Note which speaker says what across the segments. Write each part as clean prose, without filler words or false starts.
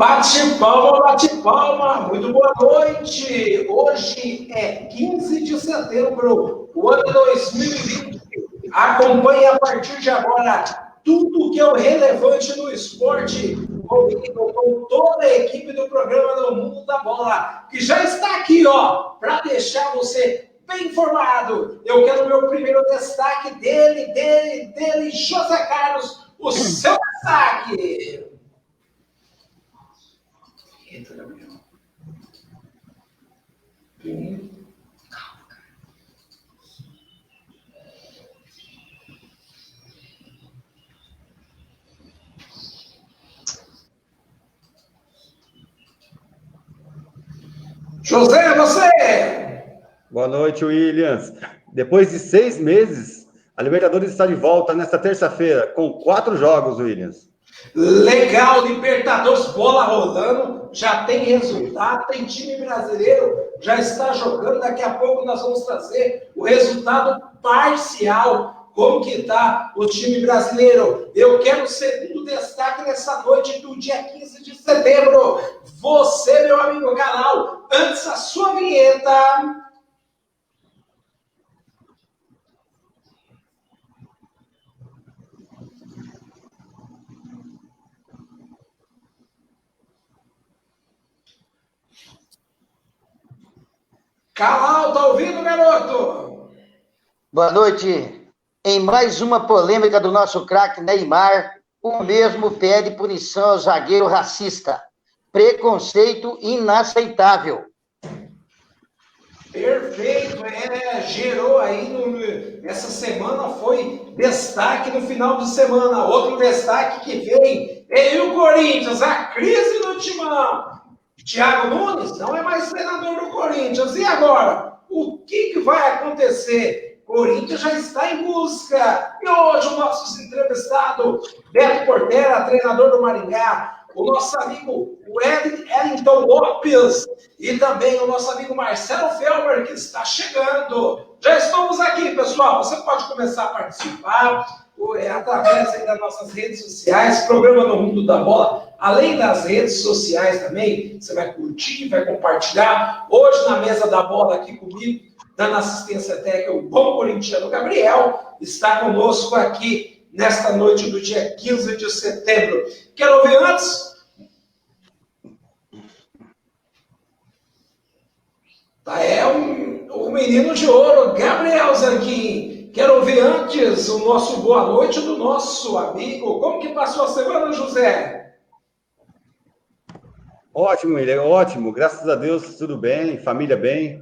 Speaker 1: Bate palma, bate palma. Muito boa noite. Hoje é 15 de setembro, o ano 2020. Acompanhe a partir de agora tudo que é o relevante no esporte, comigo, com toda a equipe do programa do Mundo da Bola, que já está aqui, ó, para deixar você bem informado. Eu quero o meu primeiro destaque dele, José Carlos, o seu destaque. Eita, Gabriel. José, você!
Speaker 2: Boa noite, Williams. Depois de 6 meses, a Libertadores está de volta nesta terça-feira, com 4 jogos, Williams.
Speaker 1: Legal, Libertadores, bola rolando, já tem resultado, tem time brasileiro, já está jogando, daqui a pouco nós vamos trazer o resultado parcial, como que está o time brasileiro. Eu quero o segundo destaque nessa noite do dia 15 de setembro. Você, meu amigo canal, antes a sua vinheta. Calal, tá ouvindo, garoto?
Speaker 3: Boa noite. Em mais uma polêmica do nosso craque Neymar, o mesmo pede punição ao zagueiro racista. Preconceito inaceitável.
Speaker 1: Perfeito, gerou aí, essa semana foi destaque no final de semana. Outro destaque que vem é o Corinthians, a crise no timão. Thiago Nunes não é mais treinador do Corinthians. E agora? O que vai acontecer? Corinthians já está em busca. E hoje o nosso entrevistado, Beto Portela, treinador do Maringá, o nosso amigo Wellington Lopes e também o nosso amigo Marcelo Felber, que está chegando. Já estamos aqui, pessoal. Você pode começar a participar através aí das nossas redes sociais, programa no Mundo da Bola. Além das redes sociais também, você vai curtir, vai compartilhar. Hoje, na mesa da bola aqui comigo, dando assistência técnica, o bom corintiano Gabriel está conosco aqui nesta noite do dia 15 de setembro. Quero ouvir antes? O menino de ouro, Gabriel Zanquim. Quero ouvir antes o nosso boa noite do nosso amigo. Como que passou a semana, José?
Speaker 2: Ótimo, William, ótimo. Graças a Deus, tudo bem, família bem.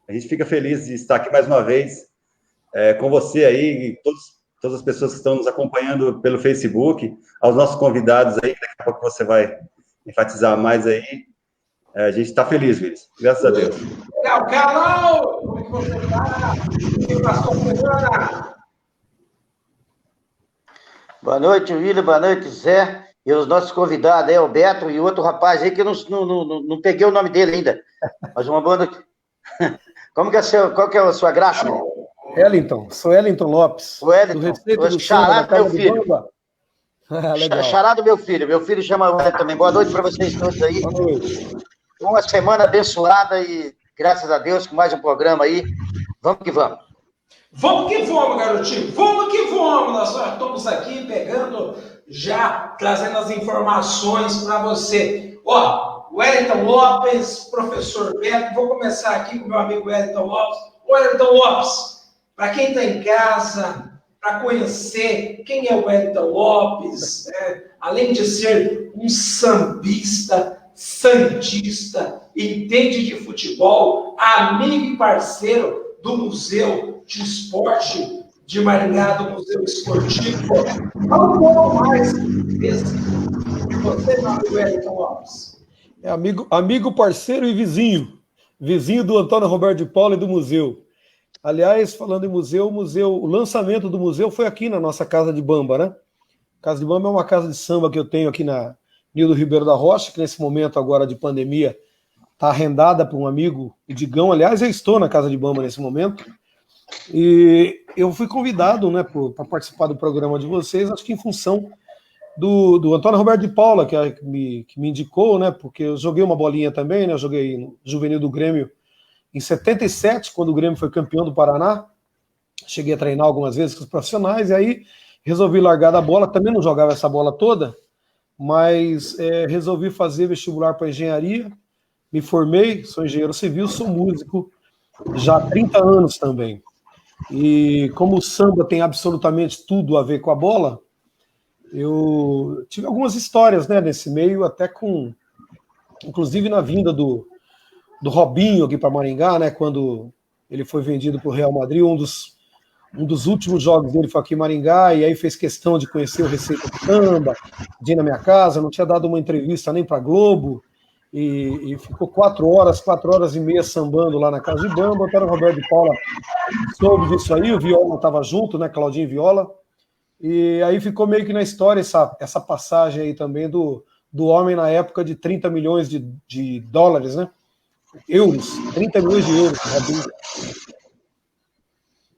Speaker 2: A gente fica feliz de estar aqui mais uma vez com você aí e todas as pessoas que estão nos acompanhando pelo Facebook, aos nossos convidados aí, daqui a pouco você vai enfatizar mais aí. A gente está feliz, Willis. Graças a Deus.
Speaker 1: Legal, Carol! Como é que você está? Que passou a semana?
Speaker 3: Boa noite, William. Boa noite, Zé. E os nossos convidados aí, o Beto e outro rapaz aí, que eu não peguei o nome dele ainda. Mas uma boa noite. Qual que é a sua graça?
Speaker 4: Wellington, sou Wellington Lopes.
Speaker 3: Wellington,
Speaker 4: do
Speaker 3: xará do meu filho.
Speaker 4: Legal.
Speaker 3: Xará do meu filho chama Wellington também. Boa noite para vocês todos aí.
Speaker 4: Boa noite.
Speaker 3: Uma semana abençoada e, graças a Deus, com mais um programa aí. Vamos que vamos.
Speaker 1: Vamos que vamos, garotinho. Vamos que vamos. Nós já estamos aqui pegando, já trazendo as informações para você. Ó, Wellington Lopes, professor Beto. Vou começar aqui com o meu amigo Wellington Lopes. Wellington Lopes, para quem está em casa, para conhecer quem é o Wellington Lopes, além de ser um sambista, santista, entende de futebol, amigo e parceiro do Museu de Esporte de Maringá, do Museu Esportivo. Fala um pouco mais desse de você, meu amigo Wellington Lopes.
Speaker 4: É amigo, parceiro e vizinho. Vizinho do Antônio Roberto de Paula e do museu. Aliás, falando em museu, o lançamento do museu foi aqui na nossa Casa de Bamba, né? Casa de Bamba é uma casa de samba que eu tenho aqui na Nildo Ribeiro da Rocha, que nesse momento agora de pandemia está arrendada para um amigo, o Digão. Aliás, eu estou na Casa de Bamba nesse momento. E eu fui convidado, né, para participar do programa de vocês, acho que em função do Antônio Roberto de Paula, que me indicou, né? Porque eu joguei uma bolinha também, né? Eu joguei no juvenil do Grêmio em 77, quando o Grêmio foi campeão do Paraná. Cheguei a treinar algumas vezes com os profissionais, e aí resolvi largar da bola. Também não jogava essa bola toda, mas resolvi fazer vestibular para engenharia. Me formei, sou engenheiro civil, sou músico já há 30 anos também. E como o samba tem absolutamente tudo a ver com a bola, eu tive algumas histórias, né, nesse meio, até com, inclusive na vinda do Robinho aqui para Maringá, né, quando ele foi vendido para o Real Madrid, um dos últimos jogos dele foi aqui em Maringá, e aí fez questão de conhecer o Receita do Samba, de ir na minha casa, não tinha dado uma entrevista nem para Globo, e ficou 4 horas e meia sambando lá na casa de Bamba. Até o Roberto de Paula soube disso aí, o Viola estava junto, né, Claudinho Viola, e aí ficou meio que na história essa passagem aí também do homem na época de 30 milhões de dólares, né, euros, 30 milhões de euros, Robinho.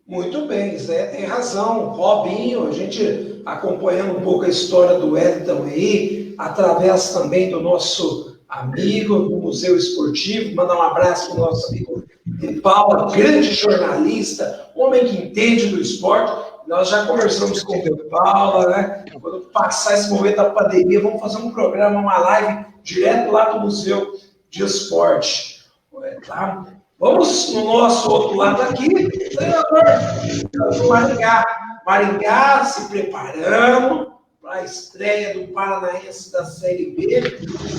Speaker 1: Muito bem, Zé tem razão. Robinho, a gente acompanhando um pouco a história do Wellington aí, através também do nosso amigo do Museu Esportivo, mandar um abraço para o nosso amigo de Paula, grande jornalista, homem que entende do esporte. Nós já conversamos com o De Paula, né? Quando passar esse momento da pandemia, vamos fazer um programa, uma live direto lá do Museu de Esporte. Tá? Vamos no nosso outro lado aqui, treinador do Maringá. Maringá se preparando para a estreia do Paranaense da Série B.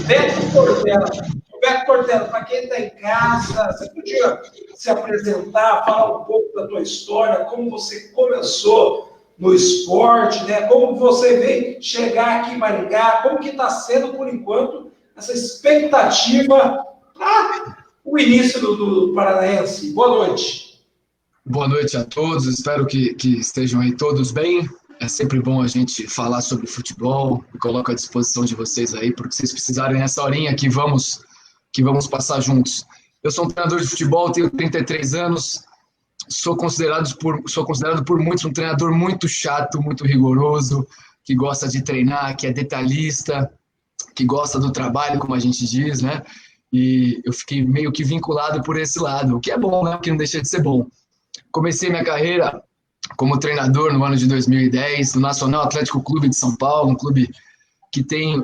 Speaker 1: Beto Portela. Beto Portela, para quem está em casa, você podia se apresentar, falar um pouco da tua história, como você começou no esporte, né? Como você veio chegar aqui em Maringá, como que está sendo, por enquanto, essa expectativa para o início do Paranaense. Boa noite.
Speaker 5: Boa noite a todos, espero que estejam aí todos bem. É sempre bom a gente falar sobre futebol, me coloco à disposição de vocês aí, porque vocês precisarem nessa horinha que vamos passar juntos. Eu sou um treinador de futebol, tenho 33 anos, sou considerado por muitos um treinador muito chato, muito rigoroso, que gosta de treinar, que é detalhista, que gosta do trabalho, como a gente diz, né? E eu fiquei meio que vinculado por esse lado, o que é bom, né? Porque não deixa de ser bom. Comecei minha carreira como treinador no ano de 2010, no Nacional Atlético Clube de São Paulo, um clube que tem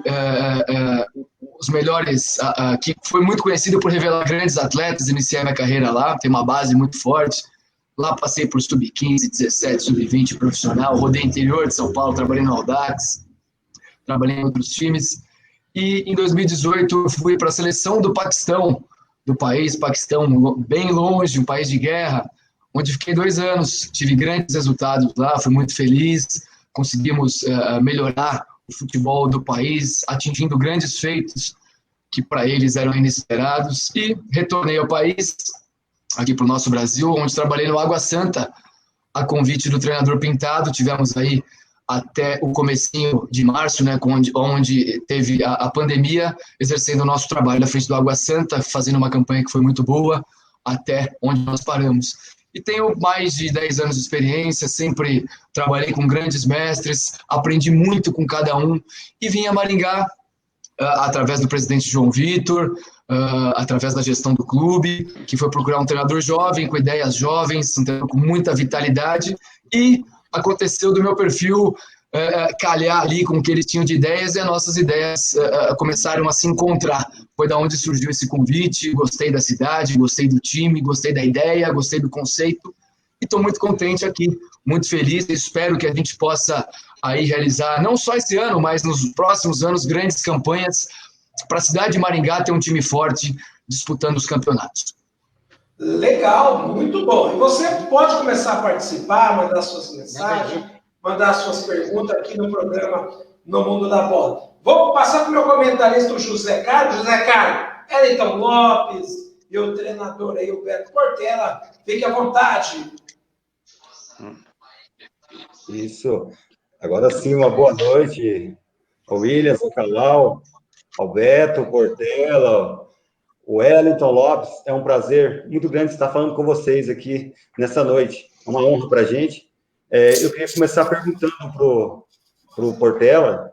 Speaker 5: os melhores, que foi muito conhecido por revelar grandes atletas. Iniciei minha carreira lá, tem uma base muito forte. Lá passei por sub-15, 17, sub-20 profissional, rodei interior de São Paulo, trabalhei no Audax, trabalhei em outros times. E em 2018 eu fui para a seleção do Paquistão, Paquistão bem longe, um país de guerra, onde fiquei 2 anos, tive grandes resultados lá, fui muito feliz, conseguimos melhorar o futebol do país, atingindo grandes feitos que para eles eram inesperados, e retornei ao país, aqui para o nosso Brasil, onde trabalhei no Água Santa, a convite do treinador Pintado. Tivemos aí até o comecinho de março, né, onde teve a pandemia, exercendo o nosso trabalho à frente do Água Santa, fazendo uma campanha que foi muito boa, até onde nós paramos. E tenho mais de 10 anos de experiência, sempre trabalhei com grandes mestres, aprendi muito com cada um, e vim a Maringá através do presidente João Vitor, através da gestão do clube, que foi procurar um treinador jovem, com ideias jovens, um treinador com muita vitalidade, e aconteceu do meu perfil calhar ali com o que eles tinham de ideias, e as nossas ideias começaram a se encontrar. Foi da onde surgiu esse convite. Gostei da cidade, gostei do time, gostei da ideia, gostei do conceito, e estou muito contente aqui, muito feliz. Espero que a gente possa aí realizar, não só esse ano, mas nos próximos anos, grandes campanhas para a cidade de Maringá ter um time forte disputando os campeonatos.
Speaker 1: Legal, muito bom. E você pode começar a participar, mandar suas mensagens, mandar suas perguntas aqui no programa No Mundo da Bola. Vou passar para o meu comentarista, o José Carlos. José Carlos, Wellington Lopes e o treinador aí, o Beto Portela. Fique à vontade.
Speaker 2: Isso. Agora sim, uma boa noite ao William, ao Calau, ao Beto Portela, o Wellington Lopes. É um prazer muito grande estar falando com vocês aqui nessa noite. É uma honra para a gente. Eu queria começar perguntando para o Portela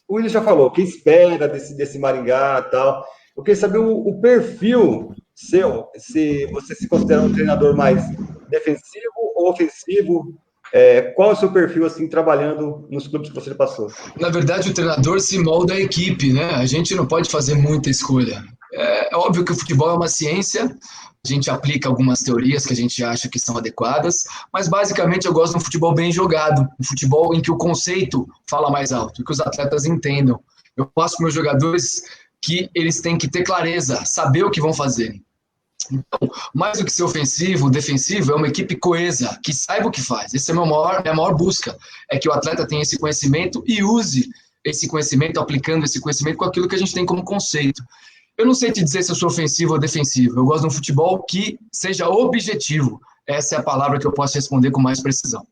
Speaker 2: O Willian já falou, o que espera desse Maringá e tal. Eu queria saber o perfil seu, se você se considera um treinador mais defensivo ou ofensivo. Qual é o seu perfil, assim, trabalhando nos clubes que você passou?
Speaker 5: Na verdade, o treinador se molda a equipe, né? A gente não pode fazer muita escolha. É óbvio que o futebol é uma ciência, a gente aplica algumas teorias que a gente acha que são adequadas, mas basicamente eu gosto de um futebol bem jogado, um futebol em que o conceito fala mais alto, que os atletas entendam. Eu passo para meus jogadores que eles têm que ter clareza, saber o que vão fazer. Então, mais do que ser ofensivo, defensivo, é uma equipe coesa, que saiba o que faz. Essa é a minha maior busca, é que o atleta tenha esse conhecimento e use esse conhecimento, aplicando esse conhecimento com aquilo que a gente tem como conceito. Eu não sei te dizer se eu sou ofensivo ou defensivo, eu gosto de um futebol que seja objetivo. Essa é a palavra que eu posso responder com mais precisão.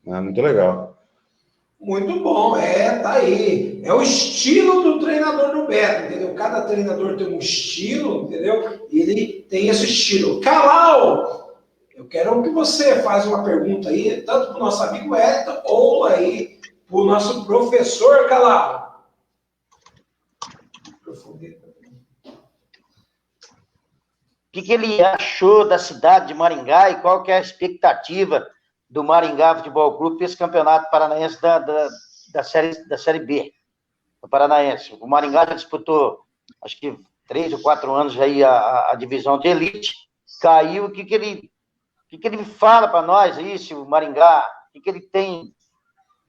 Speaker 2: Muito legal.
Speaker 1: Muito bom, tá aí. É o estilo do treinador do Beto, entendeu? Cada treinador tem um estilo, entendeu? E ele tem esse estilo. Calau, eu quero que você faça uma pergunta aí, tanto para o nosso amigo Elton, ou aí para o nosso professor Calau.
Speaker 3: O que ele achou da cidade de Maringá e qual que é a expectativa do Maringá Futebol Clube para esse campeonato paranaense da série B, do Paranaense. O Maringá já disputou, acho que 3 ou 4 anos aí a divisão de elite, caiu. O que ele fala para nós aí, se o Maringá, o que ele tem,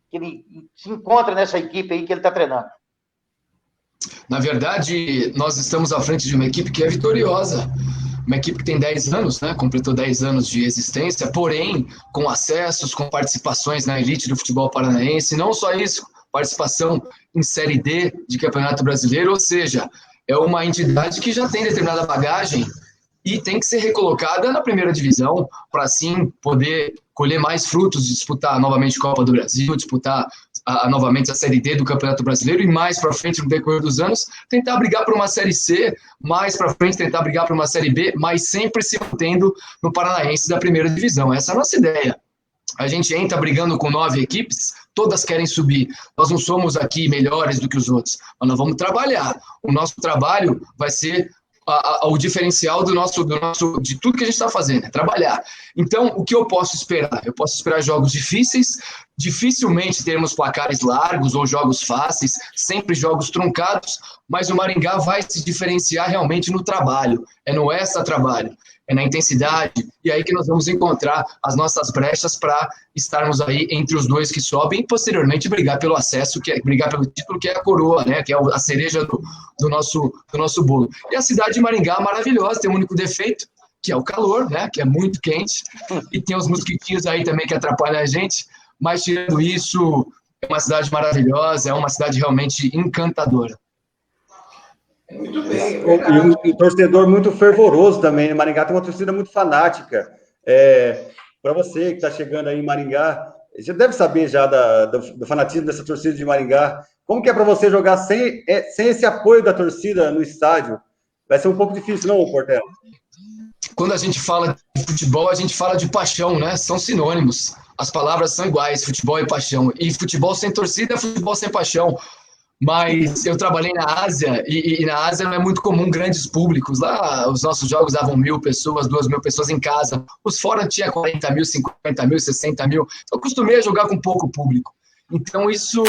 Speaker 3: que ele se encontra nessa equipe aí que ele está treinando?
Speaker 5: Na verdade, nós estamos à frente de uma equipe que é vitoriosa. Uma equipe que tem 10 anos, né? Completou 10 anos de existência, porém, com acessos, com participações na elite do futebol paranaense, não só isso, participação em Série D de Campeonato Brasileiro, ou seja, é uma entidade que já tem determinada bagagem e tem que ser recolocada na primeira divisão para, assim, poder colher mais frutos, disputar novamente Copa do Brasil, disputar novamente a Série D do Campeonato Brasileiro e mais para frente, no decorrer dos anos, tentar brigar por uma Série C, mais para frente tentar brigar por uma Série B, mas sempre se mantendo no Paranaense da primeira divisão. Essa é a nossa ideia. A gente entra brigando com 9 equipes, todas querem subir. Nós não somos aqui melhores do que os outros, mas nós vamos trabalhar. O nosso trabalho vai ser o diferencial de tudo que a gente está fazendo, é trabalhar. Então, o que eu posso esperar? Eu posso esperar jogos difíceis, dificilmente teremos placares largos ou jogos fáceis, sempre jogos truncados, mas o Maringá vai se diferenciar realmente no trabalho, é no extra-trabalho, é na intensidade, e aí que nós vamos encontrar as nossas brechas para estarmos aí entre os dois que sobem e posteriormente brigar pelo acesso, brigar pelo título, que é a coroa, né, que é a cereja do nosso bolo. E a cidade de Maringá é maravilhosa, tem um único defeito, que é o calor, né, que é muito quente, e tem os mosquitinhos aí também que atrapalham a gente, mas tirando isso, é uma cidade maravilhosa, é uma cidade realmente encantadora.
Speaker 1: Muito bem.
Speaker 2: E um torcedor muito fervoroso também. Maringá tem uma torcida muito fanática. Para você que está chegando aí em Maringá, você deve saber já do fanatismo dessa torcida de Maringá. Como que é para você jogar sem esse apoio da torcida no estádio? Vai ser um pouco difícil, não, Portela?
Speaker 5: Quando a gente fala de futebol, a gente fala de paixão, né? São sinônimos. As palavras são iguais, futebol e paixão. E futebol sem torcida é futebol sem paixão. Mas eu trabalhei na Ásia, e na Ásia não é muito comum grandes públicos. Lá os nossos jogos davam 1.000 pessoas, 2.000 pessoas em casa. Os fora tinha 40 mil, 50 mil, 60 mil. Então, eu costumei jogar com pouco público. Então isso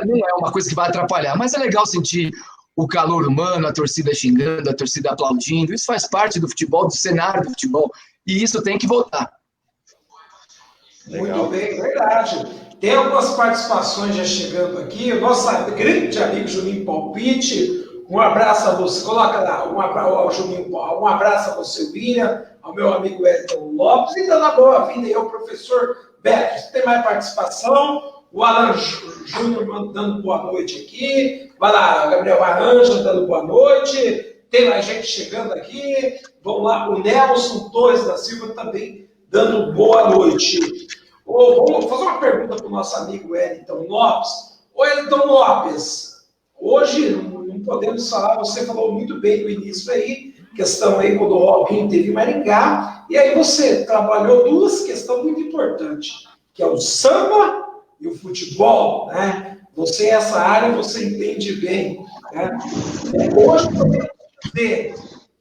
Speaker 5: não é uma coisa que vai atrapalhar. Mas é legal sentir o calor humano, a torcida xingando, a torcida aplaudindo. Isso faz parte do futebol, do cenário do futebol. E isso tem que voltar.
Speaker 1: Muito bem, verdade. Tem algumas participações já chegando aqui. O nosso grande amigo Juninho Palpite, um abraço a você. Coloca lá, Juninho, um abraço a você, William, ao meu amigo Elton Lopes, e dando a boa-vinda aí ao professor Beto. Você tem mais participação? O Alan Júnior dando boa noite aqui. Vai lá, Gabriel Aranja dando boa noite. Tem mais gente chegando aqui. Vamos lá, o Nelson Torres da Silva também dando boa noite. Vamos fazer uma pergunta para o nosso amigo Wellington Lopes. Ô, Wellington Lopes, hoje não podemos falar, você falou muito bem no início aí, questão aí quando o Robinho teve em Maringá, e aí você trabalhou 2 questões muito importantes, que é o samba e o futebol, né? Você, essa área, você entende bem, né? Hoje, podemos dizer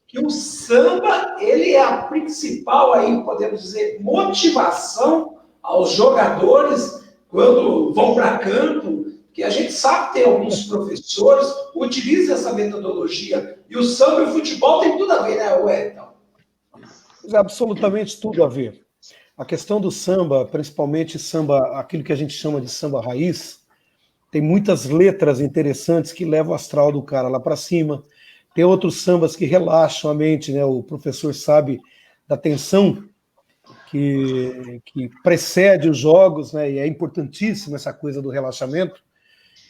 Speaker 1: que o samba, ele é a principal, aí, podemos dizer, motivação aos jogadores quando vão para campo, que a gente sabe que tem alguns professores que utilizam essa metodologia, e o samba e o futebol tem tudo a ver, né, Wellington?
Speaker 4: Absolutamente tudo a ver. A questão do samba, principalmente samba, aquilo que a gente chama de samba raiz, tem muitas letras interessantes que levam o astral do cara lá para cima. Tem outros sambas que relaxam a mente, né? O professor sabe da tensão que precede os jogos, né? E é importantíssima essa coisa do relaxamento.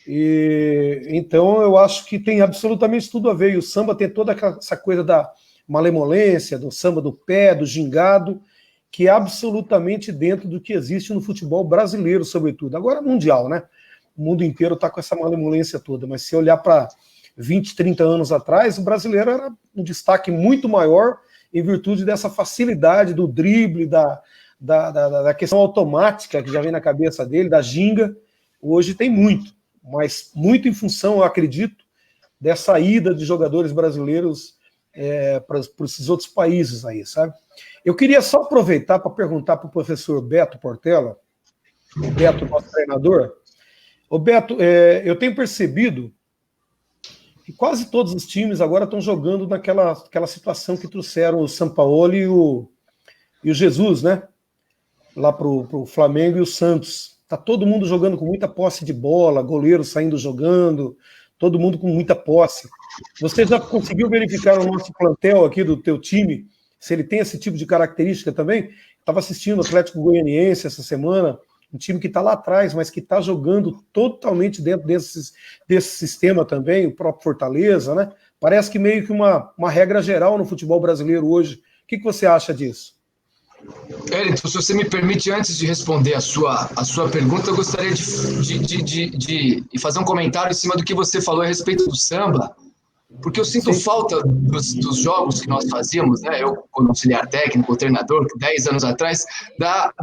Speaker 4: E então eu acho que tem absolutamente tudo a ver. E o samba tem toda essa coisa da malemolência, do samba do pé, do gingado, que é absolutamente dentro do que existe no futebol brasileiro, sobretudo. Agora mundial, né? O mundo inteiro está com essa malemolência toda, mas se olhar para 20, 30 anos atrás, o brasileiro era um destaque muito maior em virtude dessa facilidade do drible, da questão automática que já vem na cabeça dele, da ginga. Hoje tem muito, mas muito em função, eu acredito, dessa ida de jogadores brasileiros para esses outros países aí, sabe? Eu queria só aproveitar para perguntar para o professor Beto Portela, o Beto, nosso treinador. Ô Beto, eu tenho percebido que quase todos os times agora estão jogando naquela situação que trouxeram o Sampaoli e o Jesus, né? Lá para o Flamengo e o Santos. Tá todo mundo jogando com muita posse de bola, goleiro saindo jogando, todo mundo com muita posse. Você já conseguiu verificar o nosso plantel aqui do teu time, se ele tem esse tipo de característica também? Estava assistindo o Atlético Goianiense essa semana, um time que está lá atrás, mas que está jogando totalmente dentro desse sistema também, o próprio Fortaleza, né? Parece que meio que uma regra geral no futebol brasileiro hoje. O que você acha disso?
Speaker 5: Elton, se você me permite, antes de responder a sua pergunta, eu gostaria de fazer um comentário em cima do que você falou a respeito do samba, porque eu sinto falta dos jogos que nós fazíamos, né? Eu, como auxiliar técnico, treinador, 10 anos atrás,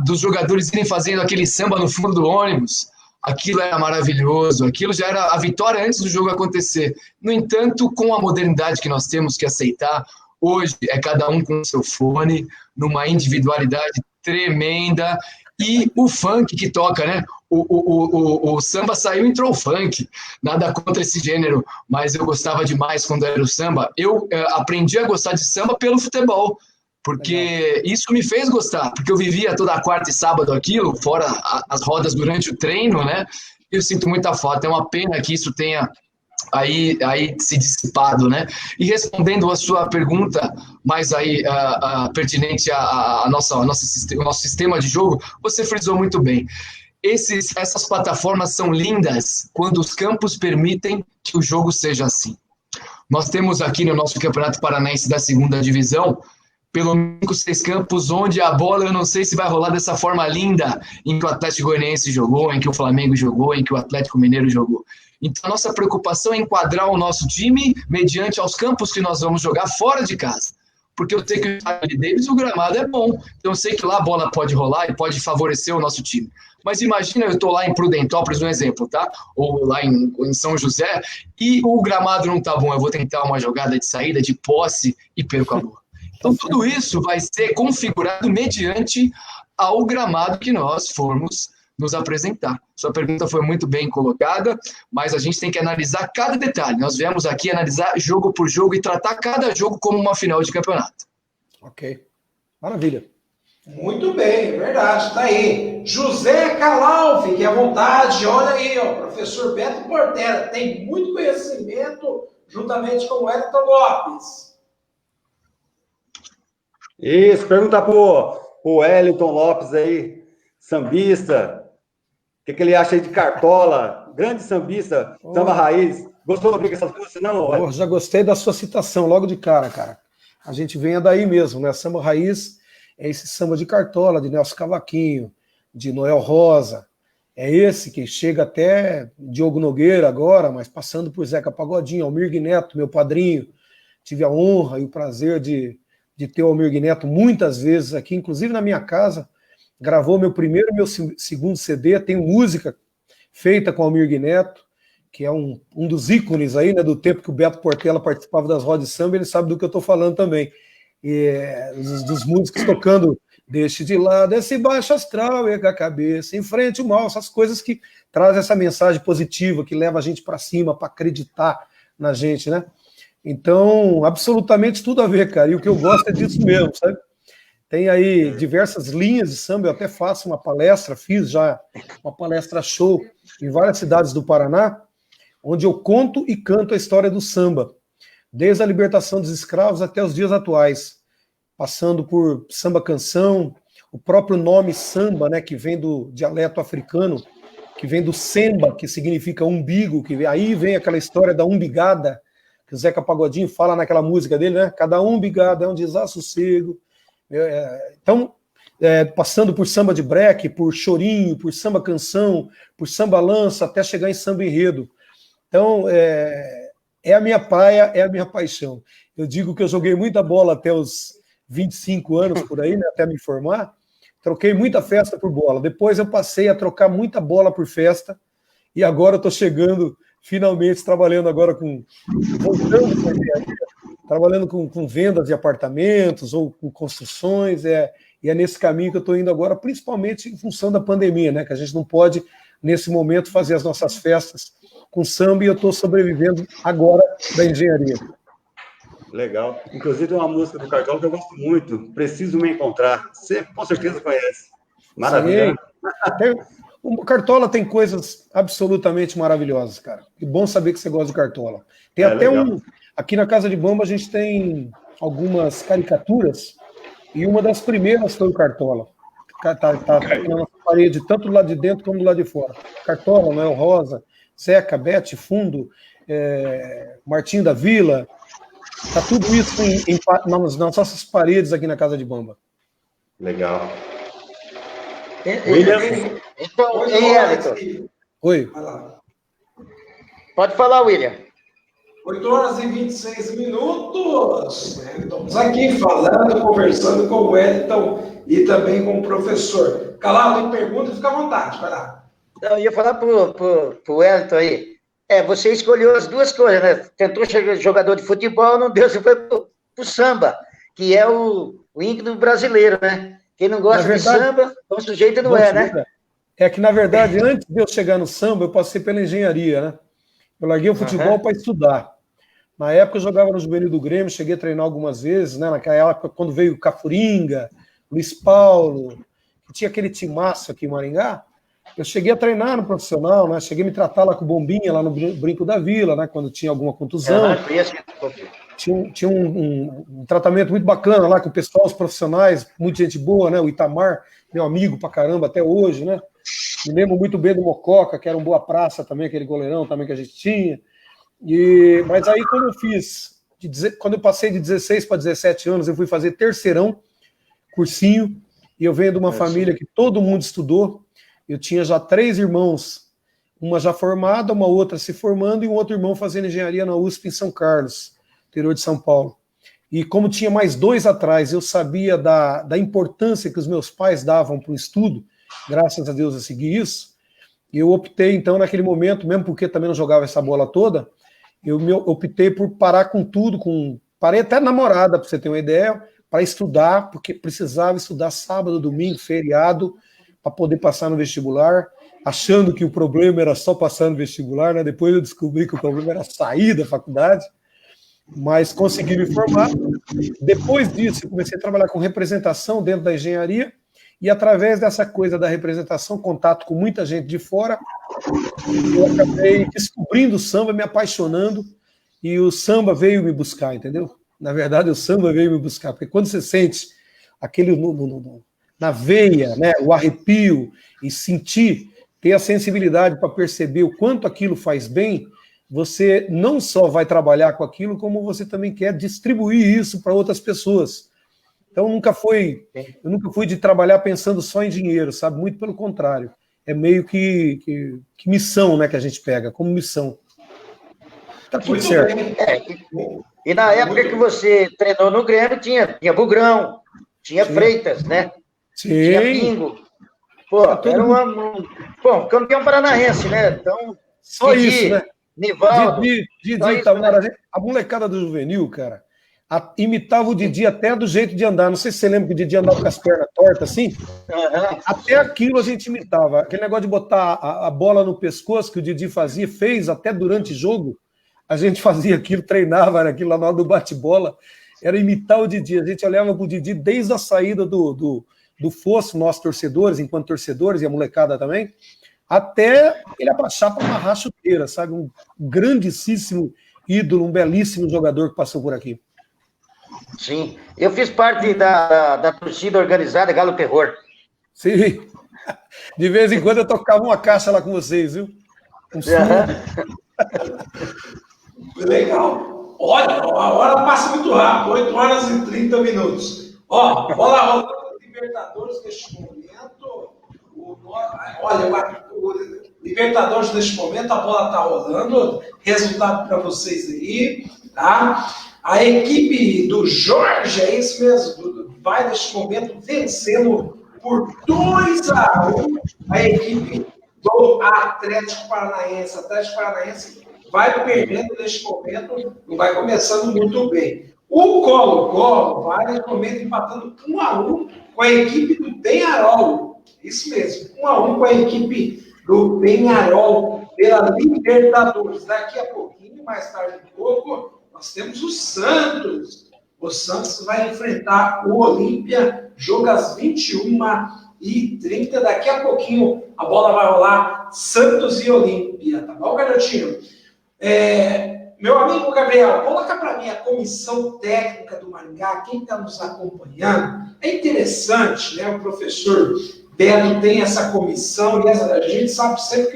Speaker 5: dos jogadores irem fazendo aquele samba no fundo do ônibus. Aquilo era maravilhoso, aquilo já era a vitória antes do jogo acontecer. No entanto, com a modernidade que nós temos que aceitar, hoje é cada um com o seu fone, numa individualidade tremenda, e o funk que toca, né? O samba saiu e entrou o funk. Nada contra esse gênero, mas eu gostava demais quando era o samba. Eu aprendi a gostar de samba pelo futebol, porque isso me fez gostar, porque eu vivia toda quarta e sábado aquilo, fora as rodas durante o treino, né? Eu sinto muita falta. É uma pena que isso tenha aí se dissipado, né? E respondendo a sua pergunta mais aí pertinente ao nosso sistema de jogo, você frisou muito bem. Essas plataformas são lindas quando os campos permitem que o jogo seja assim. Nós temos aqui no nosso Campeonato Paranaense da segunda divisão pelo menos 6 campos onde a bola, eu não sei se vai rolar dessa forma linda em que o Atlético Goianiense jogou, em que o Flamengo jogou, em que o Atlético Mineiro jogou. Então, a nossa preocupação é enquadrar o nosso time mediante aos campos que nós vamos jogar fora de casa. Porque eu sei que o estádio de Davis, o gramado é bom. Então, eu sei que lá a bola pode rolar e pode favorecer o nosso time. Mas imagina, eu estou lá em Prudentópolis, um exemplo, tá? Ou lá em São José, e o gramado não tá bom. Eu vou tentar uma jogada de saída, de posse, e perco a bola. Então, tudo isso vai ser configurado mediante ao gramado que nós formos nos apresentar. Sua pergunta foi muito bem colocada, mas a gente tem que analisar cada detalhe. Nós viemos aqui analisar jogo por jogo e tratar cada jogo como uma final de campeonato.
Speaker 4: Ok. Maravilha.
Speaker 1: Muito bem, verdade, está aí. José Calau, fique à vontade, olha aí, ó, professor Beto Portela, tem muito conhecimento, juntamente com o Elton Lopes.
Speaker 2: Isso, pergunta pro Wellington Lopes aí, sambista, o que ele acha aí de Cartola, grande sambista, samba raiz. Gostou de essas coisas, não?
Speaker 4: Já gostei da sua citação, logo de cara. A gente vem daí mesmo, né? Samba raiz é esse samba de Cartola, de Nelson Cavaquinho, de Noel Rosa. É esse que chega até Diogo Nogueira agora, mas passando por Zeca Pagodinho, Almir Neto, meu padrinho. Tive a honra e o prazer de ter o Almir Neto muitas vezes aqui, inclusive na minha casa. gravou meu primeiro e meu segundo CD, tem música feita com Almir Neto, que é um dos ícones aí, né, do tempo que o Beto Portela participava das rodas de samba, ele sabe do que eu estou falando também. Dos músicos tocando Deixe de lado esse baixo astral, erga a cabeça, enfrente o mal, essas coisas que trazem essa mensagem positiva, que leva a gente para cima, para acreditar na gente, né? Então, absolutamente tudo a ver, cara, e o que eu gosto é disso mesmo, sabe? Tem aí diversas linhas de samba, eu até faço uma palestra, fiz já uma palestra show em várias cidades do Paraná, onde eu conto e canto a história do samba, desde a libertação dos escravos até os dias atuais, passando por samba-canção, o próprio nome samba, né, que vem do dialeto africano, que vem do semba, que significa umbigo, aí vem aquela história da umbigada, que o Zeca Pagodinho fala naquela música dele, né? Cada umbigada é um desassossego. Então, passando por samba de breque, por chorinho, por samba-canção, por samba-lança, até chegar em samba-enredo. Então, é a minha praia, é a minha paixão. Eu digo que eu joguei muita bola até os 25 anos, por aí, né, até me formar, troquei muita festa por bola. Depois eu passei a trocar muita bola por festa, e agora eu estou chegando, finalmente, trabalhando agora voltando para a engenharia, trabalhando com vendas de apartamentos ou com construções, e é nesse caminho que eu estou indo agora, principalmente em função da pandemia, né, que a gente não pode, nesse momento, fazer as nossas festas com samba, e eu estou sobrevivendo agora da engenharia.
Speaker 2: Legal. Inclusive, tem uma música do Cartola que eu gosto muito, Preciso Me Encontrar. Você com certeza conhece. Maravilha.
Speaker 4: O Cartola tem coisas absolutamente maravilhosas, cara. Que bom saber que você gosta do Cartola. Tem até legal. Aqui na Casa de Bamba a gente tem algumas caricaturas, e uma das primeiras foi o Cartola. Tá aqui na nossa parede, tanto do lado de dentro como do lado de fora. Cartola, Noel Rosa, Zeca, Bete, Fundo, Martinho da Vila. Tá tudo isso nas nossas paredes aqui na Casa de Bamba.
Speaker 2: Legal.
Speaker 3: William? Então, Elton?
Speaker 4: Oi.
Speaker 3: Pode falar, William.
Speaker 1: 8h26. Estamos aqui falando, conversando com o Wellington e também com o professor. Calado, tem pergunta, fica à vontade, vai lá.
Speaker 3: Eu ia falar pro Wellington aí. Você escolheu as duas coisas, né? Tentou ser jogador de futebol, não deu, você foi pro samba, que é o íntimo brasileiro, né? Quem não gosta de samba, o sujeito não é, né?
Speaker 4: É que, na verdade, antes de eu chegar no samba, eu passei pela engenharia, né? Eu larguei o futebol para estudar. Na época, eu jogava no juvenil do Grêmio, cheguei a treinar algumas vezes, né? Naquela época, quando veio o Cafuringa, Luiz Paulo, que tinha aquele timaço aqui em Maringá, eu cheguei a treinar no profissional, né? Cheguei a me tratar lá com o Bombinha, lá no Brinco da Vila, né? Quando tinha alguma contusão. Tinha um tratamento muito bacana lá com o pessoal, os profissionais, muita gente boa, né? O Itamar, meu amigo pra caramba até hoje, né? Me lembro muito bem do Mococa, que era um boa praça também, aquele goleirão também que a gente tinha. Mas aí quando eu passei de 16 para 17 anos, eu fui fazer terceirão, cursinho, e eu venho de uma família que todo mundo estudou. Eu tinha já 3 irmãos, uma já formada, uma outra se formando e um outro irmão fazendo engenharia na USP em São Carlos, interior de São Paulo. E como tinha mais 2 atrás, eu sabia da importância que os meus pais davam para o estudo, graças a Deus eu segui isso, e eu optei então naquele momento, mesmo porque também não jogava essa bola toda, eu optei por parar com tudo, parei até namorada, para você ter uma ideia, para estudar, porque precisava estudar sábado, domingo, feriado, para poder passar no vestibular, achando que o problema era só passar no vestibular, né? Depois eu descobri que o problema era sair da faculdade, mas consegui me formar. Depois disso, eu comecei a trabalhar com representação dentro da engenharia, e através dessa coisa da representação, contato com muita gente de fora, eu acabei descobrindo o samba, me apaixonando, e o samba veio me buscar, entendeu? Na verdade, o samba veio me buscar, porque quando você sente aquele na veia, né, o arrepio, e ter a sensibilidade para perceber o quanto aquilo faz bem, você não só vai trabalhar com aquilo, como você também quer distribuir isso para outras pessoas. Então, eu nunca fui de trabalhar pensando só em dinheiro, sabe? Muito pelo contrário. É meio que missão, né, que a gente pega, como missão. Tá tudo certo.
Speaker 3: E na época que você treinou no Grêmio, tinha Bugrão, tinha Freitas, né?
Speaker 4: Sim.
Speaker 3: Tinha Pingo. Pô, era bom, campeão paranaense, né? Então,
Speaker 4: só isso, né?
Speaker 3: Nivaldo.
Speaker 4: Didi Itamar, né? A molecada do juvenil, cara, imitava o Didi até do jeito de andar. Não sei se você lembra que o Didi andava com as pernas tortas assim. Até aquilo a gente imitava. Aquele negócio de botar a bola no pescoço que o Didi fez até durante o jogo. A gente fazia aquilo, treinava aquilo lá na hora do bate-bola. Era imitar o Didi. A gente olhava pro Didi desde a saída do fosso, nós torcedores, enquanto torcedores, e a molecada também, até ele abaixar para amarrar a chuteira, sabe? Um grandíssimo ídolo, um belíssimo jogador que passou por aqui.
Speaker 3: Sim, eu fiz parte da torcida organizada Galo Terror.
Speaker 4: Sim, de vez em quando eu tocava uma caixa lá com vocês, viu?
Speaker 1: Legal. Olha, a hora passa muito rápido, 8 horas e 30 minutos. Ó, bola rolando Libertadores neste momento. Olha, o Libertadores neste momento, a bola está rolando. Resultado para vocês aí, tá? A equipe do Jorge, é isso mesmo, vai neste momento vencendo por 2-1 a equipe do Atlético Paranaense. O Atlético Paranaense vai perdendo neste momento, não vai começando muito bem. O Colo-Colo vai neste momento empatando 1-1 com a equipe do Peñarol. Isso mesmo, 1-1 com a equipe do Peñarol pela Libertadores. Daqui a pouquinho, mais tarde um pouco, nós temos o Santos. O Santos vai enfrentar o Olímpia, jogo às 21h30. Daqui a pouquinho a bola vai rolar Santos e Olímpia. Tá bom, garotinho? Meu amigo Gabriel, coloca para mim a comissão técnica do Maringá, quem está nos acompanhando. É interessante, né? O professor Beto tem essa comissão, e a gente sabe sempre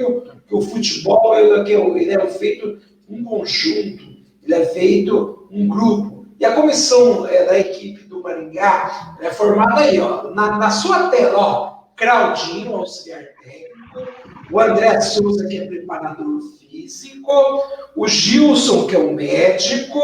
Speaker 1: que o futebol ele é feito um conjunto, ele é feito um grupo. E a comissão da equipe do Maringá é formada aí, ó, na sua tela, ó, Claudinho, auxiliar técnico, o André Souza, que é preparador físico, o Gilson, que é o médico,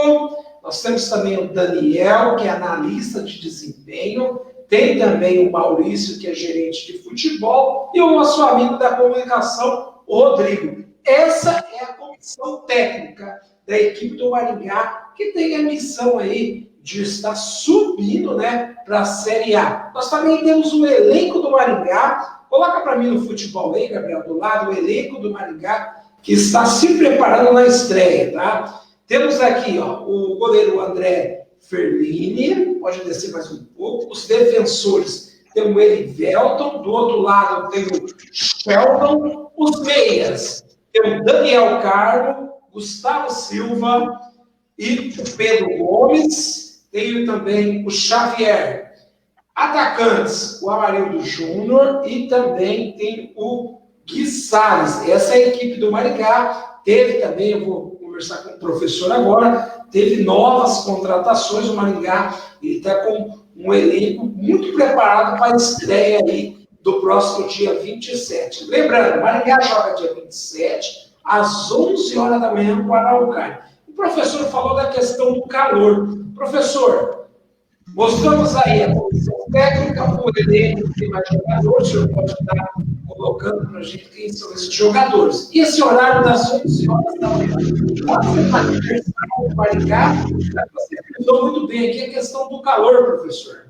Speaker 1: nós temos também o Daniel, que é analista de desempenho, tem também o Maurício, que é gerente de futebol, e o nosso amigo da comunicação, o Rodrigo. Essa é a comissão técnica da equipe do Maringá, que tem a missão aí de estar subindo, né, para a Série A. Nós também temos o elenco do Maringá. Coloca para mim no futebol aí, Gabriel, do lado, o elenco do Maringá, que está se preparando na estreia, tá? Temos aqui, ó, o goleiro André Ferlini, pode descer mais um pouco. Os defensores, tem o Elivelton, do outro lado tem o Sheldon. Os meias, tem o Daniel Carmo, Gustavo Silva e o Pedro Gomes. Tem também o Xavier. Atacantes, o Amarildo Júnior e também tem o Gui Salles. Essa é a equipe do Maringá. Teve também, eu vou conversar com o professor agora, teve novas contratações. O Maringá está com um elenco muito preparado para a estreia aí do próximo dia 27. Lembrando, o Maringá joga dia 27, às 11 horas da manhã, com o Araucária. O professor falou da questão do calor. Professor, mostramos aí a comissão técnica, o elenco, tem mais jogadores, o senhor pode estar colocando para a gente quem são esses jogadores. E esse horário das 11 horas da manhã, pode ser uma diversão do Maringá. Você cuidou muito bem aqui a questão do calor, professor.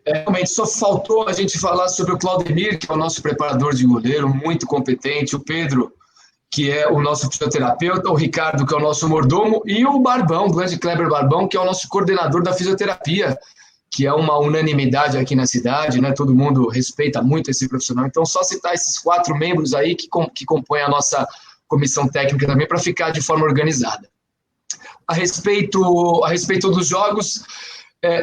Speaker 5: Realmente, só faltou a gente falar sobre o Claudemir, que é o nosso preparador de goleiro, muito competente, o Pedro, que é o nosso fisioterapeuta, o Ricardo, que é o nosso mordomo, e o Barbão, o grande Kleber Barbão, que é o nosso coordenador da fisioterapia, que é uma unanimidade aqui na cidade, né? Todo mundo respeita muito esse profissional. Então, só citar esses 4 membros aí que compõem a nossa comissão técnica também, para ficar de forma organizada. A respeito dos jogos,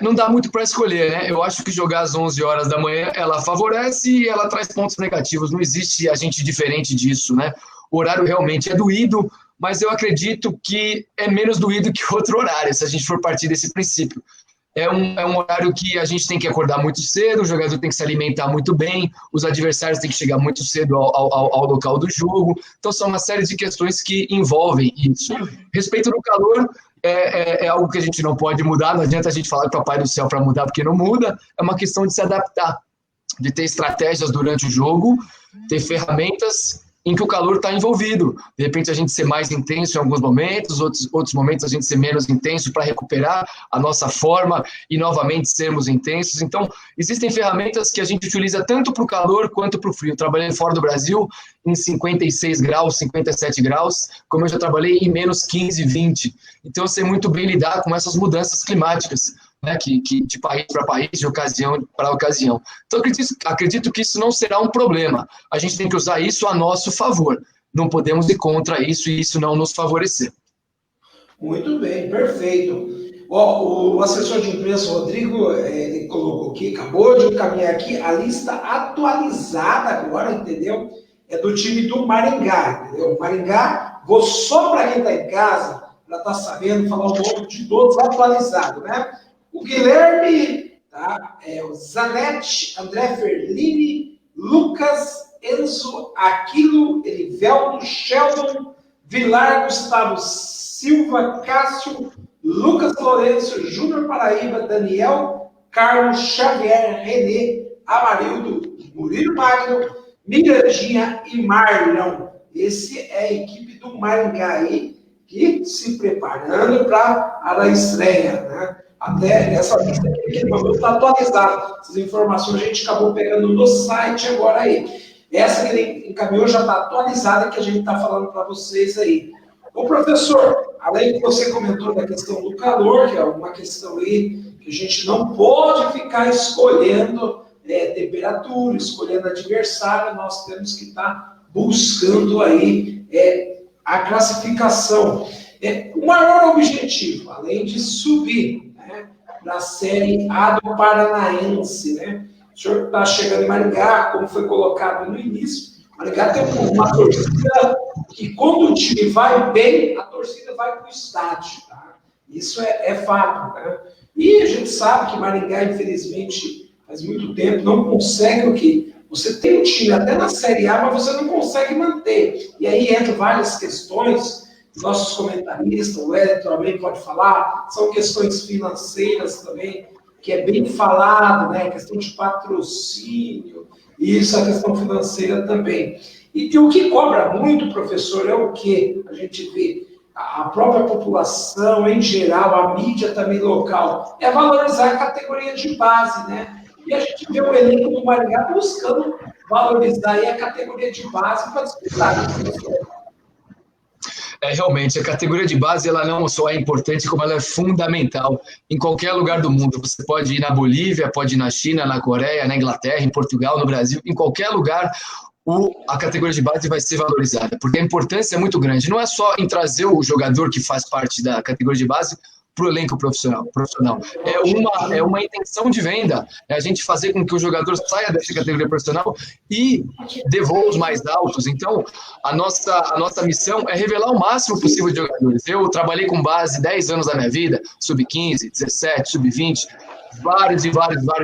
Speaker 5: não dá muito para escolher, né? Eu acho que jogar às 11 horas da manhã, ela favorece e ela traz pontos negativos. Não existe agente diferente disso, né? O horário realmente é doído, mas eu acredito que é menos doído que outro horário, se a gente for partir desse princípio. É um horário que a gente tem que acordar muito cedo, o jogador tem que se alimentar muito bem, os adversários têm que chegar muito cedo ao local do jogo. Então, são uma série de questões que envolvem isso. Respeito do calor, é algo que a gente não pode mudar, não adianta a gente falar com o Papai do Céu para mudar, porque não muda, é uma questão de se adaptar. de ter estratégias durante o jogo, ter ferramentas em que o calor está envolvido. De repente, a gente ser mais intenso em alguns momentos, outros momentos a gente ser menos intenso para recuperar a nossa forma e novamente sermos intensos. Então, existem ferramentas que a gente utiliza tanto para o calor quanto para o frio. Eu trabalhei fora do Brasil em 56 graus, 57 graus, como eu já trabalhei em menos 15, 20. Então, eu sei muito bem lidar com essas mudanças climáticas, né, que de país para país, de ocasião para ocasião. Então, acredito que isso não será um problema. A gente tem que usar isso a nosso favor. Não podemos ir contra isso e isso não nos favorecer.
Speaker 1: Muito bem, perfeito. Ó, o assessor de imprensa, Rodrigo, ele colocou aqui, acabou de encaminhar aqui a lista atualizada agora, entendeu? É do time do Maringá, entendeu? O Maringá, vou só para quem está em casa, para estar sabendo, falar o nome de todos atualizado, né? O Guilherme, tá? O Zanetti, André Ferlini, Lucas, Enzo, Aquilo, Elivelto, Sheldon, Vilar, Gustavo Silva, Cássio, Lucas Lourenço, Júnior Paraíba, Daniel, Carlos, Xavier, Renê, Amarildo, Murilo Magno, Mirandinha e Marlon. Esse é a equipe do Maringá aí, que se preparando para a estreia, né? Até essa lista aqui que ele mandou está atualizada. Essas informações a gente acabou pegando no site agora aí. Essa que ele encaminhou já está atualizada, que a gente está falando para vocês aí. Ô, professor, além que você comentou da questão do calor, que é uma questão aí que a gente não pode ficar escolhendo temperatura, escolhendo adversário, nós temos que estar buscando aí a classificação. O maior objetivo, além de subir, né, para a Série A do Paranaense, né? O senhor está chegando em Maringá, como foi colocado no início, Maringá tem uma torcida que, quando o time vai bem, a torcida vai para o estádio, tá? Isso é fato, né? E a gente sabe que Maringá, infelizmente, faz muito tempo, não consegue o quê? Você tem um time até na Série A, mas você não consegue manter. E aí entram várias questões, nossos comentaristas, o Wellington também pode falar, são questões financeiras também, que é bem falado, né? Questão de patrocínio, e isso é a questão financeira também. E o que cobra muito, professor, é o quê? A gente vê a própria população, em geral, a mídia também local, é valorizar a categoria de base, né? E a gente vê o elenco do Maringá buscando valorizar aí a categoria de base para disputar.
Speaker 5: Realmente, a categoria de base, ela não só é importante, como ela é fundamental em qualquer lugar do mundo. Você pode ir na Bolívia, pode ir na China, na Coreia, na Inglaterra, em Portugal, no Brasil, em qualquer lugar, a categoria de base vai ser valorizada, porque a importância é muito grande. Não é só em trazer o jogador que faz parte da categoria de base para o elenco profissional. É uma intenção de venda, é a gente fazer com que o jogador saia dessa categoria profissional e dê voos mais altos. Então, a nossa missão é revelar o máximo possível de jogadores. Eu trabalhei com base 10 anos da minha vida, sub-15, 17, sub-20, vários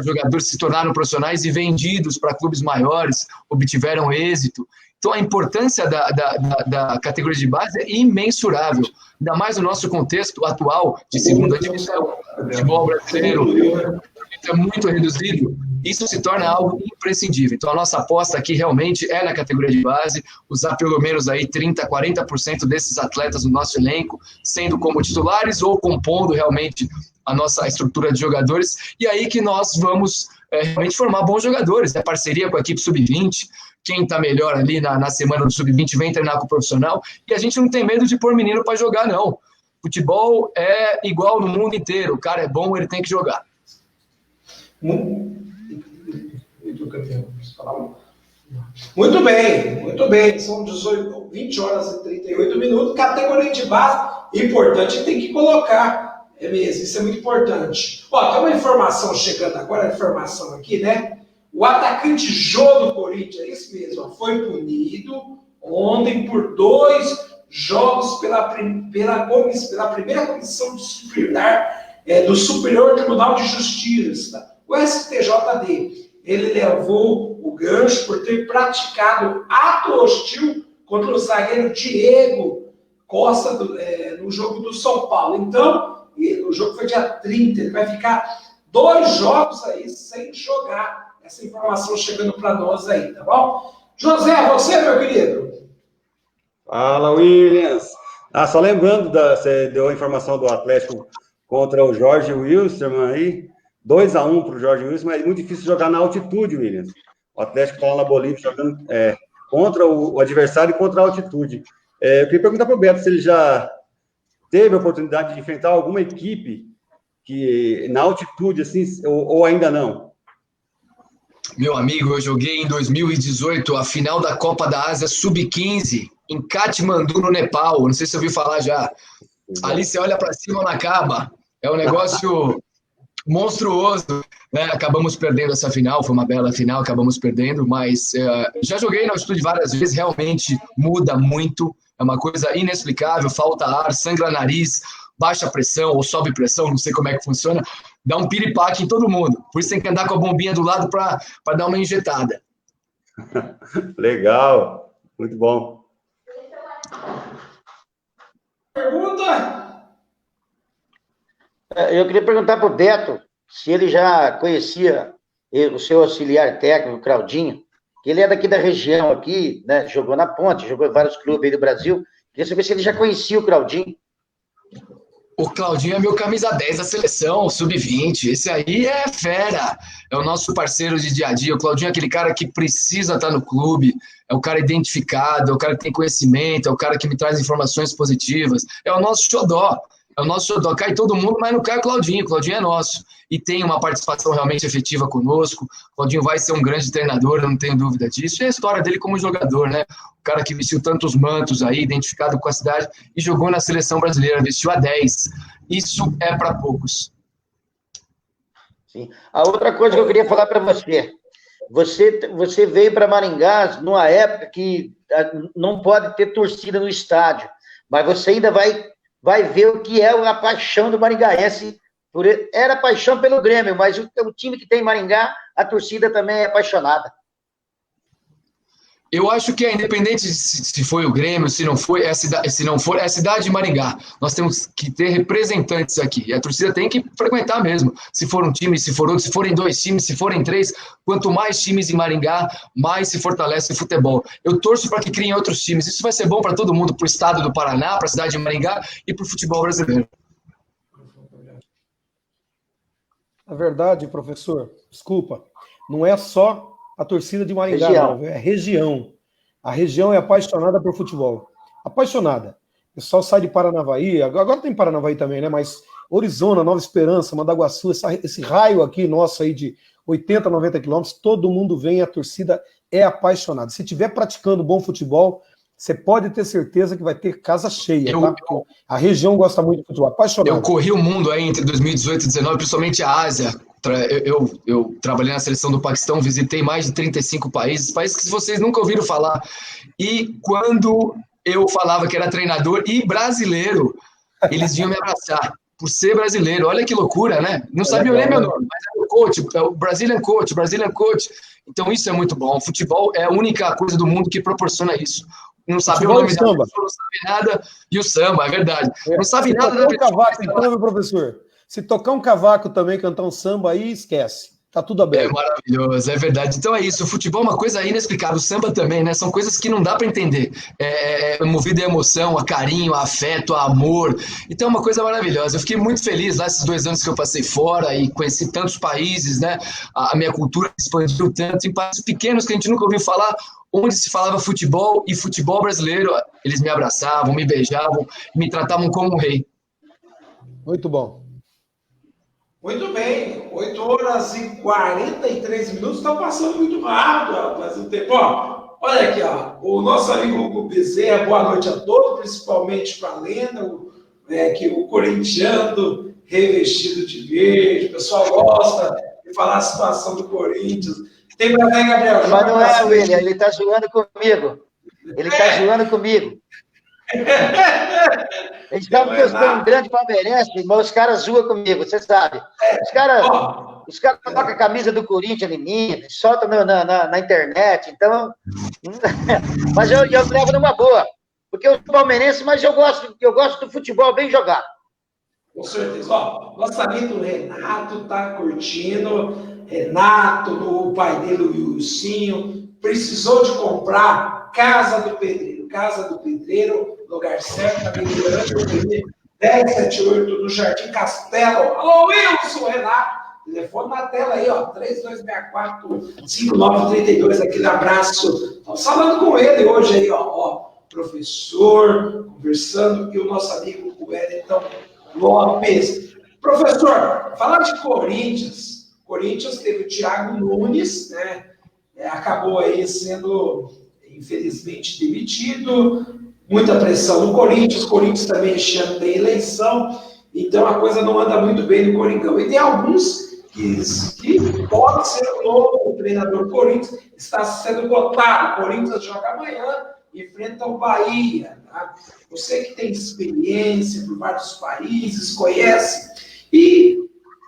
Speaker 5: jogadores se tornaram profissionais e vendidos para clubes maiores, obtiveram êxito. Então, a importância da categoria de base é imensurável, ainda mais no nosso contexto atual de segunda divisão, futebol brasileiro é muito reduzido, isso se torna algo imprescindível. Então, a nossa aposta aqui realmente é na categoria de base, usar pelo menos aí 30%, 40% desses atletas no nosso elenco, sendo como titulares ou compondo realmente a nossa estrutura de jogadores, e aí que nós vamos realmente formar bons jogadores, né? Parceria com a equipe sub-20, quem está melhor ali na semana do sub-20 vem treinar com o profissional, e a gente não tem medo de pôr menino para jogar, não. Futebol é igual no mundo inteiro, o cara é bom, ele tem que jogar.
Speaker 1: Muito bem. São 20 horas e 38 minutos, categoria de base, importante, tem que colocar. É mesmo, isso é muito importante. Ó, tem uma informação chegando agora, informação aqui, né? O atacante Jô do Corinthians, é isso mesmo, ó, foi punido ontem por 2 jogos pela primeira comissão disciplinar do Superior Tribunal de Justiça, o STJD. Ele levou o gancho por ter praticado ato hostil contra o zagueiro Diego Costa no jogo do São Paulo. Então, o jogo foi dia 30, ele vai ficar 2 jogos aí sem jogar essa informação chegando para nós aí, tá bom? José, você, meu querido?
Speaker 2: Fala, Williams. Só lembrando, você deu a informação do Atlético contra o Jorge Wilstermann aí, 2-1 para o Jorge Wilstermann, é muito difícil jogar na altitude, Williams. O Atlético está lá na Bolívia jogando contra o adversário e contra a altitude. Eu queria perguntar para o Beto se ele já teve a oportunidade de enfrentar alguma equipe que na altitude, assim, ou ainda não?
Speaker 5: Meu amigo, eu joguei em 2018 a final da Copa da Ásia Sub-15 em Katmandu, no Nepal. Não sei se você ouviu falar já. Ali você olha para cima, não acaba. É um negócio monstruoso, né? Acabamos perdendo essa final, foi uma bela final, acabamos perdendo, mas já joguei na altitude várias vezes, realmente muda muito, é uma coisa inexplicável, falta ar, sangra nariz, baixa pressão ou sobe pressão, não sei como é que funciona, dá um piripaque em todo mundo, por isso tem que andar com a bombinha do lado para dar uma injetada.
Speaker 2: Legal, muito bom.
Speaker 1: Pergunta?
Speaker 3: Eu queria perguntar para o Beto se ele já conhecia o seu auxiliar técnico, o Claudinho, que ele é daqui da região, aqui, né? Jogou na Ponte, jogou em vários clubes aí do Brasil. Queria saber se ele já conhecia o Claudinho.
Speaker 5: O Claudinho é meu camisa 10 da seleção, sub-20. Esse aí é fera. É o nosso parceiro de dia a dia. O Claudinho é aquele cara que precisa estar no clube. É o cara identificado, é o cara que tem conhecimento, é o cara que me traz informações positivas. É o nosso xodó. É o nosso xodó. Cai todo mundo, mas não cai o Claudinho. O Claudinho é nosso. E tem uma participação realmente efetiva conosco. O Claudinho vai ser um grande treinador, eu não tenho dúvida disso. E a história dele como jogador, né? O cara que vestiu tantos mantos aí, identificado com a cidade, e jogou na seleção brasileira, vestiu a 10. Isso é para poucos.
Speaker 3: Sim. A outra coisa que eu queria falar para você veio para Maringá numa época que não pode ter torcida no estádio, mas você ainda vai ver o que é a paixão do maringaense. Era paixão pelo Grêmio, mas o time que tem em Maringá, a torcida também é apaixonada.
Speaker 5: Eu acho que é independente se foi o Grêmio, se não foi, se não for, é a cidade de Maringá. Nós temos que ter representantes aqui. E a torcida tem que frequentar mesmo. Se for um time, se for outro, se forem 2 times, se forem 3, quanto mais times em Maringá, mais se fortalece o futebol. Eu torço para que criem outros times. Isso vai ser bom para todo mundo, para o estado do Paraná, para a cidade de Maringá e para o futebol brasileiro.
Speaker 4: Na verdade, professor, desculpa, não é só a torcida de Maringá, não, é a região. A região é apaixonada por futebol. Apaixonada. O pessoal sai de Paranavaí, agora tem Paranavaí também, né? Mas Orizona, Nova Esperança, Mandaguaçu, esse raio aqui nosso aí de 80, 90 quilômetros, todo mundo vem, a torcida é apaixonada. Se estiver praticando bom futebol, você pode ter certeza que vai ter casa cheia, tá? A região gosta muito de futebol, apaixonada.
Speaker 5: Eu corri o mundo aí entre 2018 e 2019, principalmente a Ásia. Eu trabalhei na seleção do Paquistão, visitei mais de 35 países que vocês nunca ouviram falar. E quando eu falava que era treinador e brasileiro, eles vinham me abraçar, por ser brasileiro. Olha que loucura, né? Não sabiam nem meu nome, mas era o coach, o Brazilian Coach. Então isso é muito bom. O futebol é a única coisa do mundo que proporciona isso. Não sabe o nome da pessoa, não sabe nada, e o samba, é verdade. Não sabe nada da pessoa.
Speaker 4: Cavaco, então, meu professor. Se tocar um cavaco também, cantar um samba aí, esquece. Tá tudo aberto.
Speaker 5: É maravilhoso, é verdade. Então é isso, o futebol é uma coisa inexplicável, o samba também, né? São coisas que não dá para entender. É movido a emoção, a carinho, a afeto, a amor. Então é uma coisa maravilhosa. Eu fiquei muito feliz lá esses 2 anos que eu passei fora e conheci tantos países, né? A minha cultura expandiu tanto em países pequenos que a gente nunca ouviu falar, onde se falava futebol e futebol brasileiro. Eles me abraçavam, me beijavam, me tratavam como um rei.
Speaker 4: Muito bom.
Speaker 1: Muito bem, 8 horas e 43 minutos, está passando muito rápido, rapaz, o tempo. Ó, olha aqui, ó, o nosso amigo Hugo Bezerra, boa noite a todos, principalmente para a Lenda, o corintiano revestido de verde, o pessoal gosta de falar a situação do Corinthians. Tem para ver, Gabriel?
Speaker 3: Mas não é, William, ele está zoando comigo. Ele está zoando comigo. Eles estavam porque eu sou um grande palmeirense, mas os caras zoam comigo, você sabe. Os caras colocam a camisa do Corinthians em mim, soltam na internet, então... Mas eu levo numa boa, porque eu sou palmeirense, mas eu gosto do futebol bem jogado.
Speaker 1: Com certeza. Ó, nosso amigo Renato está curtindo. Renato, no pai dele, o Wilsinho, precisou de comprar Casa do Pedreiro, lugar certo, Avenida Anjo 1078, no Jardim Castelo. Alô, Wilson, Renato, telefone na tela aí, ó, 3264-5932, aquele abraço. Estamos falando com ele hoje aí, ó, professor, conversando, e o nosso amigo Wellington Lopes. Professor, falar de Corinthians teve o Thiago Nunes, né? Acabou aí sendo, infelizmente, demitido, muita pressão no Corinthians também este ano tem eleição, então a coisa não anda muito bem no Coringão. E tem alguns que pode ser o novo treinador do Corinthians, está sendo cotado. O Corinthians joga amanhã, enfrenta o Bahia. Tá? Você que tem experiência por vários países, conhece. E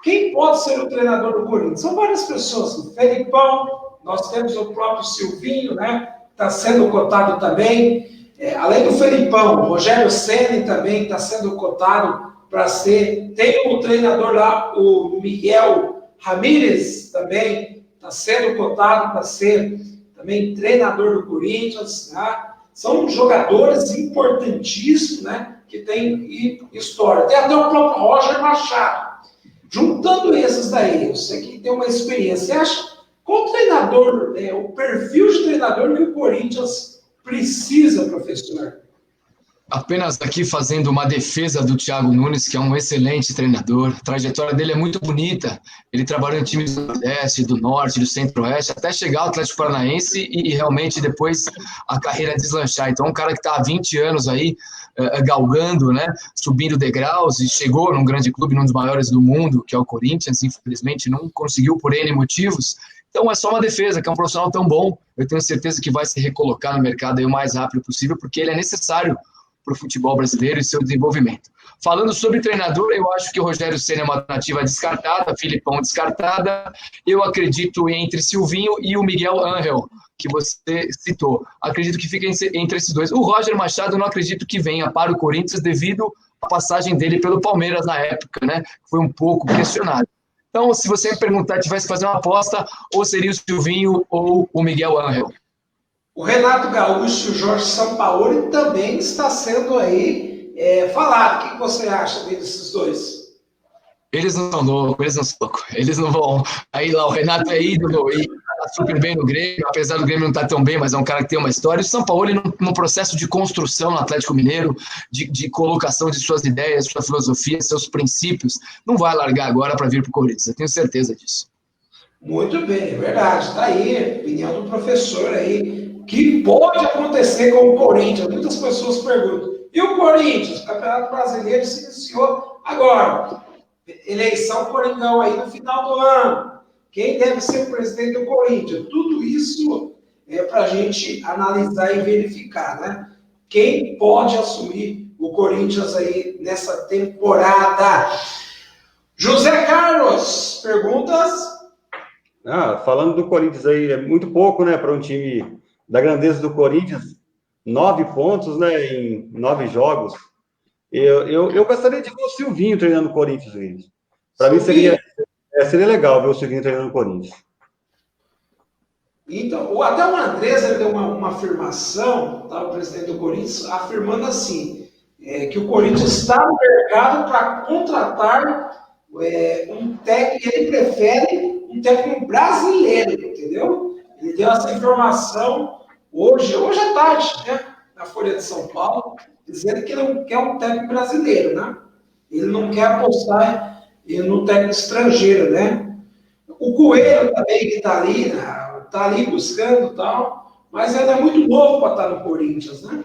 Speaker 1: quem pode ser o treinador do Corinthians? São várias pessoas. O Felipão, nós temos o próprio Silvinho, né? Está sendo cotado também. Além do Felipão, o Rogério Ceni também está sendo cotado para ser. Tem um treinador lá, o Miguel Ramírez, também está sendo cotado para ser também treinador do Corinthians. Né? São jogadores importantíssimos, né? Que tem história. Tem até o próprio Roger Machado. Juntando esses daí, você que tem uma experiência, você acha qual treinador, o perfil de treinador que o Corinthians precisa, professor?
Speaker 5: Apenas aqui fazendo uma defesa do Thiago Nunes, que é um excelente treinador. A trajetória dele é muito bonita. Ele trabalhou em times do Nordeste, do Norte, do Centro-Oeste, até chegar ao Atlético Paranaense e realmente depois a carreira deslanchar. Então, um cara que está há 20 anos aí, galgando, né, subindo degraus, e chegou num grande clube, num dos maiores do mundo, que é o Corinthians, infelizmente não conseguiu por N motivos. Então é só uma defesa, que é um profissional tão bom, eu tenho certeza que vai se recolocar no mercado aí o mais rápido possível, porque ele é necessário para o futebol brasileiro e seu desenvolvimento. Falando sobre treinador, eu acho que o Rogério Ceni é uma alternativa descartada, Filipão descartada, eu acredito entre Silvinho e o Miguel Ángel, que você citou. Acredito que fica entre esses dois. O Roger Machado, eu não acredito que venha para o Corinthians devido à passagem dele pelo Palmeiras na época, né? Foi um pouco questionado. Então, se você me perguntar, tivesse que fazer uma aposta, ou seria o Silvinho ou o Miguel Ángel?
Speaker 1: O Renato Gaúcho e o Jorge Sampaoli também está sendo aí falado. O que você acha desses dois?
Speaker 5: Eles não são loucos, eles não vão. Aí lá, o Renato é ídolo e tá super bem no Grêmio, apesar do Grêmio não estar tão bem, mas é um cara que tem uma história. E o Sampaoli, num processo de construção no Atlético Mineiro, de colocação de suas ideias, sua filosofia, seus princípios, não vai largar agora para vir para o Corinthians, eu tenho certeza disso.
Speaker 1: Muito bem, é verdade. Está aí, opinião do professor aí. Que pode acontecer com o Corinthians? Muitas pessoas perguntam. E o Corinthians? O Campeonato Brasileiro se iniciou agora. Eleição Coringão aí no final do ano. Quem deve ser o presidente do Corinthians? Tudo isso é para a gente analisar e verificar, né? Quem pode assumir o Corinthians aí nessa temporada? José Carlos, perguntas?
Speaker 2: Falando do Corinthians aí, é muito pouco, né, para um time da grandeza do Corinthians, 9 pontos, né, em 9 jogos. Eu gostaria de ver o Silvinho treinando o Corinthians. Para mim seria legal ver o Silvinho treinando o Corinthians.
Speaker 1: Então, até o Andrés ele deu uma afirmação, tá, o presidente do Corinthians, afirmando assim, que o Corinthians está no mercado para contratar um técnico, ele prefere um técnico brasileiro, entendeu? Ele deu essa informação hoje à tarde, né, na Folha de São Paulo, dizendo que ele não quer um técnico brasileiro, né? Ele não quer apostar no técnico estrangeiro, né? O Coelho também, que está ali, né, tá ali buscando e tal, mas ele é muito novo para estar no Corinthians, né?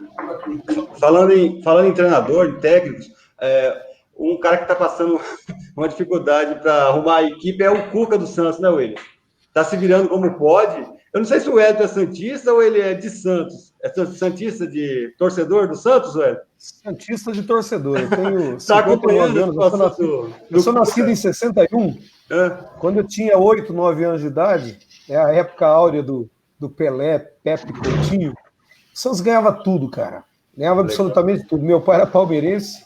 Speaker 2: Falando em treinador, em técnicos, um cara que está passando uma dificuldade para arrumar a equipe é o Cuca do Santos, né, William? Está se virando como pode. Eu não sei se o Wellington é santista ou ele é de Santos. É santista de torcedor do Santos, Wellington?
Speaker 4: Santista de torcedor. Eu tenho
Speaker 2: 59
Speaker 4: anos. Eu sou nascido em 61. Quando eu tinha 8, 9 anos de idade, é a época áurea do Pelé, Pepe, Coutinho. O Santos ganhava tudo, cara. Ganhava absolutamente tudo. Meu pai era palmeirense.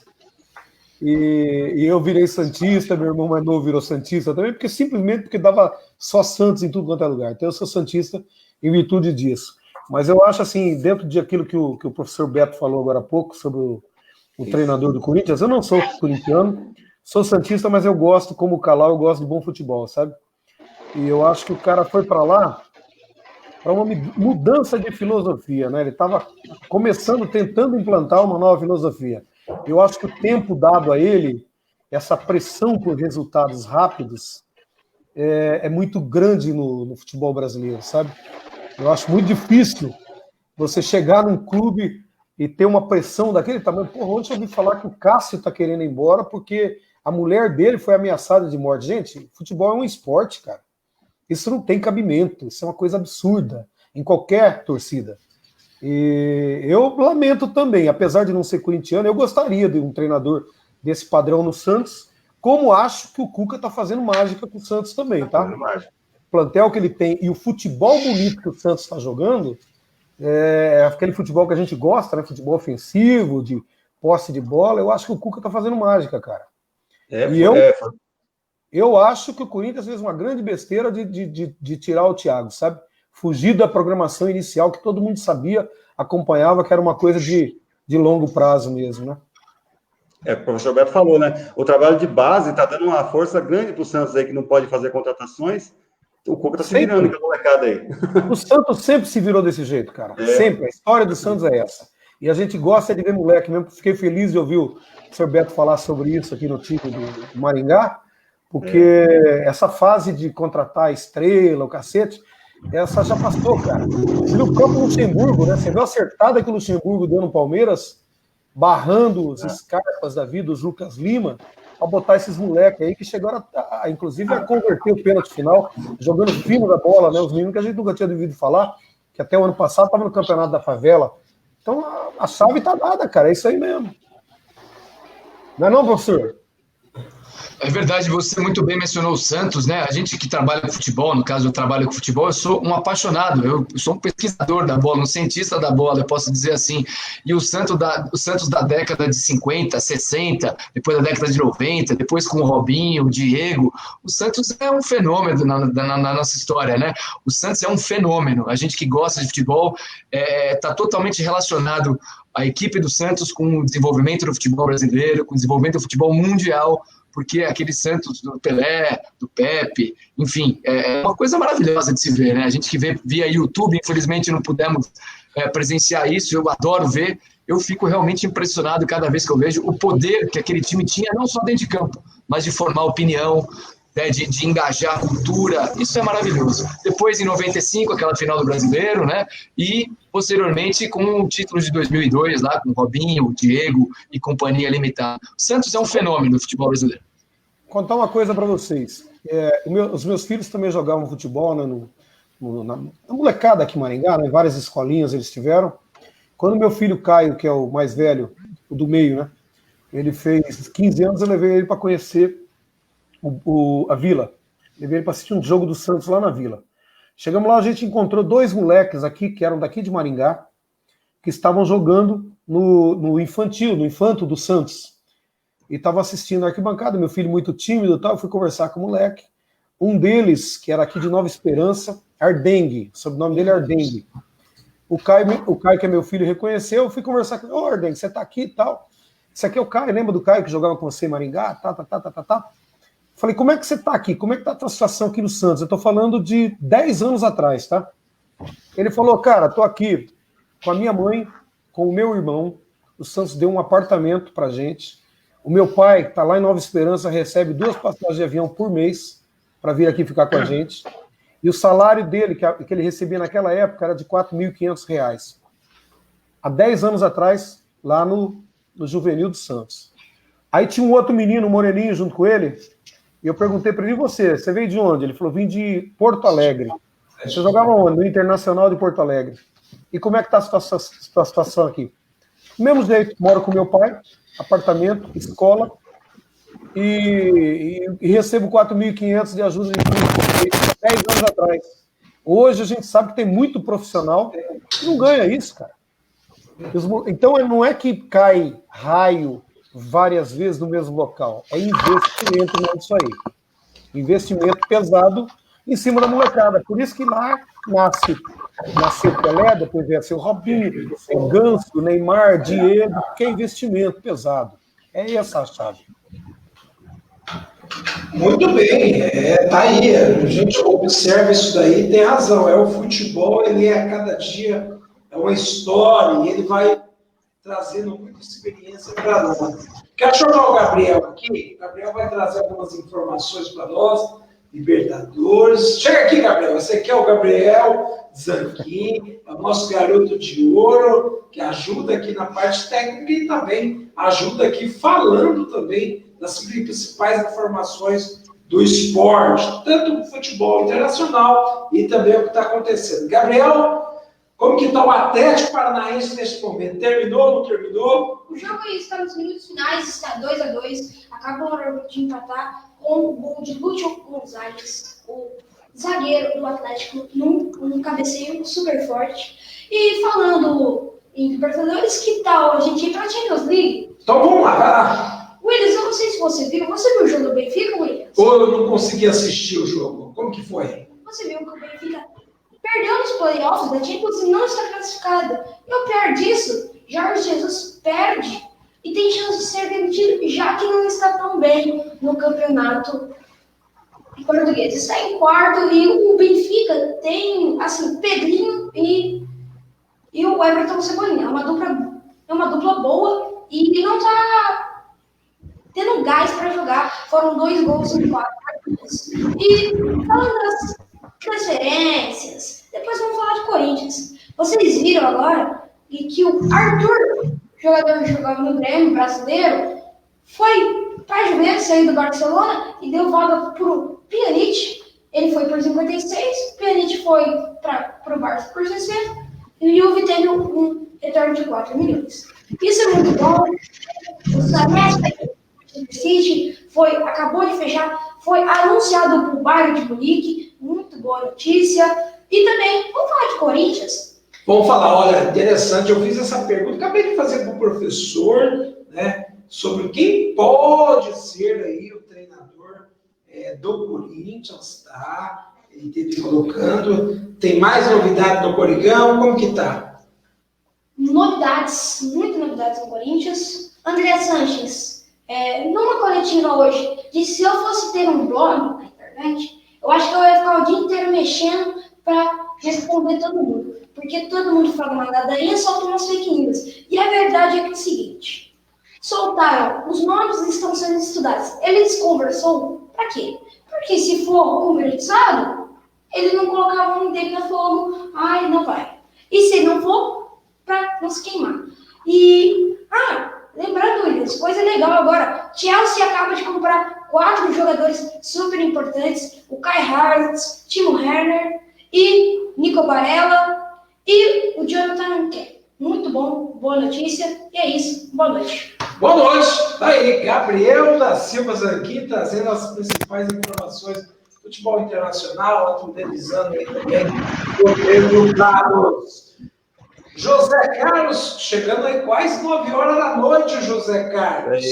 Speaker 4: E eu virei santista, meu irmão mais novo virou santista também, simplesmente porque dava só Santos em tudo quanto é lugar. Então eu sou santista em virtude disso. Mas eu acho assim, dentro de aquilo que o professor Beto falou agora há pouco, sobre o treinador do Corinthians, eu não sou corintiano, sou santista, mas eu gosto, como o Calau, eu gosto de bom futebol, sabe? E eu acho que o cara foi para lá para uma mudança de filosofia, né? Ele estava começando, tentando implantar uma nova filosofia. Eu acho que o tempo dado a ele, essa pressão por resultados rápidos, é muito grande no futebol brasileiro, sabe? Eu acho muito difícil você chegar num clube e ter uma pressão daquele tamanho. Porra, ontem eu ouvi falar que o Cássio está querendo ir embora porque a mulher dele foi ameaçada de morte. Gente, futebol é um esporte, cara. Isso não tem cabimento, isso é uma coisa absurda em qualquer torcida. E eu lamento também, apesar de não ser corintiano, eu gostaria de um treinador desse padrão no Santos, como acho que o Cuca está fazendo mágica com o Santos também, tá? O plantel que ele tem e o futebol bonito que o Santos está jogando é aquele futebol que a gente gosta, né? Futebol ofensivo, de posse de bola. Eu acho que o Cuca está fazendo mágica, cara. Eu acho que o Corinthians fez uma grande besteira de tirar o Thiago, sabe? Fugir da programação inicial que todo mundo sabia, acompanhava, que era uma coisa de longo prazo mesmo, né?
Speaker 2: O professor Beto falou, né? O trabalho de base está dando uma força grande para o Santos aí, que não pode fazer contratações. O Cuca está se virando com a molecada aí.
Speaker 4: O Santos sempre se virou desse jeito, cara. Sempre. A história do Santos é essa. E a gente gosta de ver moleque mesmo. Fiquei feliz de ouvir o professor Beto falar sobre isso aqui no time do Maringá, porque essa fase de contratar a estrela, o cacete, essa já passou, cara. Você viu o próprio Luxemburgo, né? Você viu a acertada que o Luxemburgo deu no Palmeiras, barrando os Scarpas da vida, os Lucas Lima, para botar esses moleques aí que chegaram, inclusive, a converter o pênalti final, jogando fino da bola, né? Os meninos que a gente nunca tinha ouvido falar, que até o ano passado estava no Campeonato da Favela. Então, a chave está dada, cara. É isso aí mesmo. Não é não, professor?
Speaker 5: É verdade, você muito bem mencionou o Santos, né? A gente que trabalha com futebol, no caso eu trabalho com futebol, eu sou um apaixonado, eu sou um pesquisador da bola, um cientista da bola, eu posso dizer assim. E o Santos da década de 50, 60, depois da década de 90, depois com o Robinho, o Diego, o Santos é um fenômeno na nossa história, né? O Santos é um fenômeno. A gente que gosta de futebol está totalmente relacionado a equipe do Santos com o desenvolvimento do futebol brasileiro, com o desenvolvimento do futebol mundial, porque aquele Santos do Pelé, do Pepe, enfim, é uma coisa maravilhosa de se ver, né? A gente que vê via YouTube, infelizmente não pudemos presenciar isso, eu adoro ver, eu fico realmente impressionado cada vez que eu vejo o poder que aquele time tinha, não só dentro de campo, mas de formar opinião, né, de engajar a cultura, isso é maravilhoso. Depois, em 95, aquela final do Brasileiro, né? E, posteriormente, com o título de 2002, lá com o Robinho, o Diego e companhia limitada. O Santos é um fenômeno do futebol brasileiro.
Speaker 4: Contar uma coisa para vocês. Os meus filhos também jogavam futebol, né, na molecada aqui em Maringá, né, em várias escolinhas eles tiveram. Quando meu filho Caio, que é o mais velho, o do meio, né? Ele fez 15 anos, eu levei ele para conhecer a Vila. Levei ele para assistir um jogo do Santos lá na Vila. Chegamos lá, a gente encontrou 2 moleques aqui, que eram daqui de Maringá, que estavam jogando no infanto do Santos. E estavam assistindo a arquibancada, meu filho muito tímido e tal, eu fui conversar com o moleque. Um deles, que era aqui de Nova Esperança, Ardengue, o sobrenome dele é Ardengue. O Caio, que é meu filho, reconheceu, eu fui conversar com ele, ô Ardengue, você tá aqui e tal. Esse aqui é o Caio, lembra do Caio que jogava com você em Maringá? Falei, como é que você tá aqui? Como é que tá a tua situação aqui no Santos? Eu tô falando de 10 anos atrás, tá? Ele falou, cara, tô aqui com a minha mãe, com o meu irmão, o Santos deu um apartamento pra gente. O meu pai tá lá em Nova Esperança, recebe 2 passagens de avião por mês para vir aqui ficar com a gente. E o salário dele, que ele recebia naquela época, era de R$ 4.500. Há 10 anos atrás, lá no Juvenil do Santos. Aí tinha um outro menino, um moreninho, junto com ele, e eu perguntei para ele, e você veio de onde? Ele falou, vim de Porto Alegre. Você jogava onde? No Internacional de Porto Alegre. E como é que está a sua situação aqui? Do mesmo jeito, moro com meu pai, apartamento, escola, e recebo 4.500 de ajuda de custo 10 anos atrás. Hoje a gente sabe que tem muito profissional que não ganha isso, cara. Então não é que cai raio várias vezes no mesmo local. É investimento nisso aí. Investimento pesado em cima da molecada. Por isso que lá nasceu Pelé, depois veio o Robinho, o Ganso, o Neymar, Diego, que é investimento pesado. É essa a chave.
Speaker 1: Muito bem, tá aí. A gente observa isso daí, tem razão. O futebol, ele a cada dia é uma história e ele vai trazendo muita experiência para nós. Quero chamar o Gabriel aqui. O Gabriel vai trazer algumas informações para nós. Libertadores. Chega aqui, Gabriel. Você aqui é o Gabriel Zanquim, é o nosso garoto de ouro, que ajuda aqui na parte técnica e também ajuda aqui falando também das principais informações do esporte, tanto do futebol internacional e também o que está acontecendo. Gabriel, como que está o Atlético Paranaense neste momento? Terminou ou não terminou?
Speaker 6: O jogo está nos minutos finais, está 2-2. Acabou de empatar com o gol de Lúcio Gonzalez, o zagueiro do Atlético, num cabeceio super forte. E falando em Libertadores, que tal a gente ir para a Champions League?
Speaker 1: Então vamos lá, vai lá.
Speaker 6: Williams, eu não sei se você viu o jogo do Benfica, Williams?
Speaker 1: Ou eu não consegui assistir o jogo? Como que foi?
Speaker 6: Você viu que o Benfica perdeu nos playoffs da Champions e não está classificado. E o pior disso, Jorge Jesus perde e tem chance de ser demitido, já que não está tão bem no campeonato português. Está em quarto e o Benfica tem, assim, Pedrinho e o Everton Cebolinha. É uma dupla boa e não está tendo gás para jogar. Foram 2 gols em 4 partidas. E falando das transferências, depois vamos falar de Corinthians. Vocês viram agora que o Arthur, jogador que jogava no Grêmio brasileiro, foi para a Juventus, saiu do Barcelona e deu vaga para o Pjanic. Ele foi por 56, o Pjanic foi para o Barça por 60 e o Juve teve um retorno de 4 milhões. Isso é muito bom. O Sané City acabou de fechar, foi anunciado para o Bayern de Munique, muito boa notícia. E também, vamos falar de Corinthians?
Speaker 1: Vamos falar, olha, interessante, eu fiz essa pergunta, acabei de fazer para o professor, né, sobre quem pode ser aí o treinador do Corinthians, tá? Ele teve colocando, tem mais novidade no Corigão, como que tá?
Speaker 6: Novidades, muitas novidades no Corinthians. André Sanches, numa coletiva hoje, disse que se eu fosse ter um blog na internet, eu acho que eu ia ficar o dia inteiro mexendo para responder todo mundo. Porque todo mundo fala uma ladainha e solta umas fake news. E a verdade é que é o seguinte: soltaram, os nomes estão sendo estudados. Eles conversou para quê? Porque se for conversado, ele não colocava um dele na fogo, ele não vai. E se não for, para não se queimar. E, lembrando, Williams, coisa legal agora, Chelsea acaba de comprar 4 jogadores super importantes, o Kai Havertz, Timo Werner e Nico Barella e o Jonathan Keh. Muito bom, boa notícia, e é isso, boa noite.
Speaker 1: Boa noite, tá aí, Gabriel da Silva aqui, trazendo as principais informações do futebol internacional, atualizando aí também os resultados. José Carlos, chegando aí quase 9 horas da noite, José Carlos.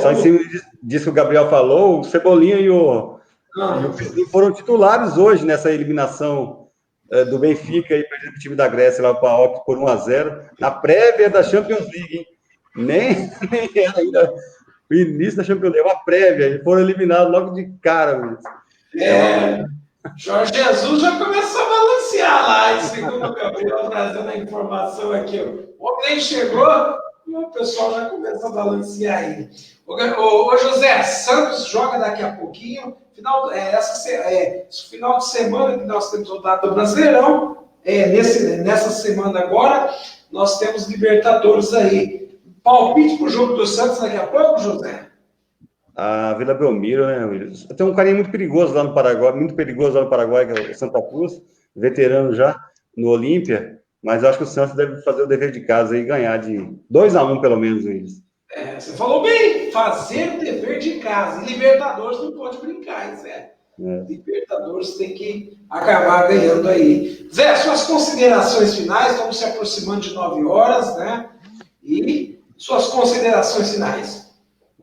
Speaker 2: Só em cima disso que o Gabriel falou, o Cebolinha e o Pedrinho foram titulares hoje nessa eliminação do Benfica e perdendo o time da Grécia lá para a PAOK por 1-0, na prévia da Champions League, hein? Nem era ainda o início da Champions League, uma prévia, eles foram eliminados logo de cara.
Speaker 1: Jorge Jesus já começou a balancear lá, segundo o Gabriel trazendo a informação aqui. O homem chegou e o pessoal já começa a balancear aí. Ô José, Santos joga daqui a pouquinho. Final de semana que nós temos rodado do Brasileirão, nessa semana agora, nós temos Libertadores aí. Palpite para o jogo do Santos daqui a pouco, José?
Speaker 2: A Vila Belmiro, né, Williams? Tem um carinha muito perigoso lá no Paraguai, que é o Santa Cruz, veterano já, no Olímpia, mas eu acho que o Santos deve fazer o dever de casa e ganhar de 2-1, pelo menos, Williams.
Speaker 1: Você falou bem, fazer o dever de casa. E Libertadores não pode brincar, hein, Zé? Libertadores tem que acabar ganhando aí. Zé, suas considerações finais, estamos se aproximando de 9 horas, né? E suas considerações finais.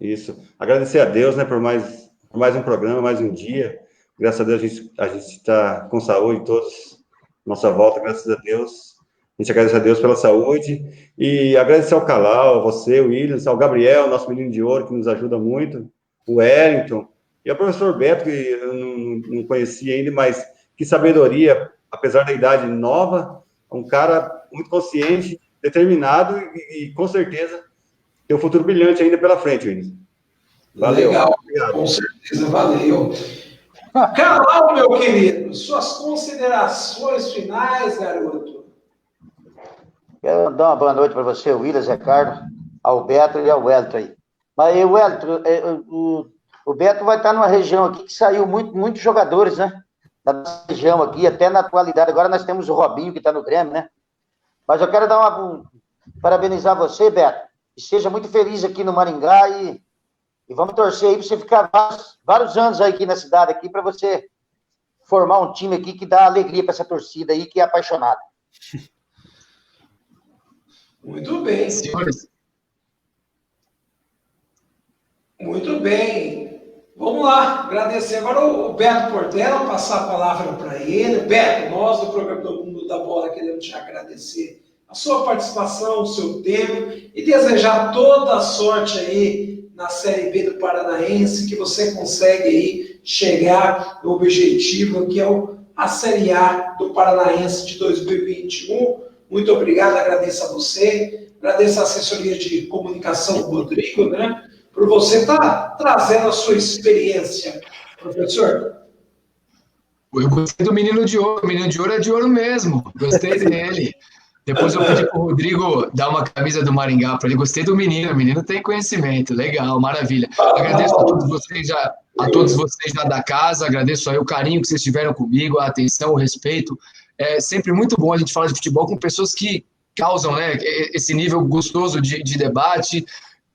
Speaker 2: Isso. Agradecer a Deus, né, por mais um programa, mais um dia. Graças a Deus a gente está com saúde, todos nossa volta, graças a Deus. A gente agradece a Deus pela saúde e agradecer ao Calau, a você, o Williams, ao Gabriel, nosso menino de ouro, que nos ajuda muito, o Wellington, e ao professor Beto, que eu não conhecia ainda, mas que sabedoria, apesar da idade nova, um cara muito consciente, determinado e com certeza tem um futuro brilhante ainda pela frente, Williams. Valeu.
Speaker 1: Legal,
Speaker 2: obrigado.
Speaker 1: Com certeza, valeu. Calau, meu querido, suas considerações finais, garoto.
Speaker 3: Quero dar uma boa noite para você, o Williams, Ricardo, ao Beto e ao Wellington aí. Mas o Wellington, o Beto vai estar numa região aqui que saiu muitos jogadores, né? Da nossa região aqui, até na atualidade. Agora nós temos o Robinho, que está no Grêmio, né? Mas eu quero parabenizar você, Beto, e seja muito feliz aqui no Maringá e vamos torcer aí para você ficar vários anos aí aqui na cidade, aqui, para você formar um time aqui que dá alegria para essa torcida aí, que é apaixonada.
Speaker 1: Muito bem.
Speaker 5: Senhores.
Speaker 1: Muito bem. Vamos lá, agradecer agora o Beto Portela, passar a palavra para ele. Beto, nós do programa do Mundo da Bola queremos te agradecer a sua participação, o seu tempo e desejar toda a sorte aí na Série B do Paranaense, que você consegue aí chegar no objetivo que é a Série A do Paranaense de 2021. Muito obrigado, agradeço a você, agradeço a assessoria de comunicação do Rodrigo, né, por você estar trazendo a sua experiência, professor.
Speaker 5: Eu gostei do Menino de Ouro. O Menino de Ouro é de ouro mesmo. Gostei dele. Depois eu pedi para o Rodrigo dar uma camisa do Maringá para ele. Gostei do menino. O menino tem conhecimento. Legal, maravilha. Agradeço a todos vocês já da casa. Agradeço aí o carinho que vocês tiveram comigo, a atenção, o respeito. É sempre muito bom a gente falar de futebol com pessoas que causam, né, esse nível gostoso de debate,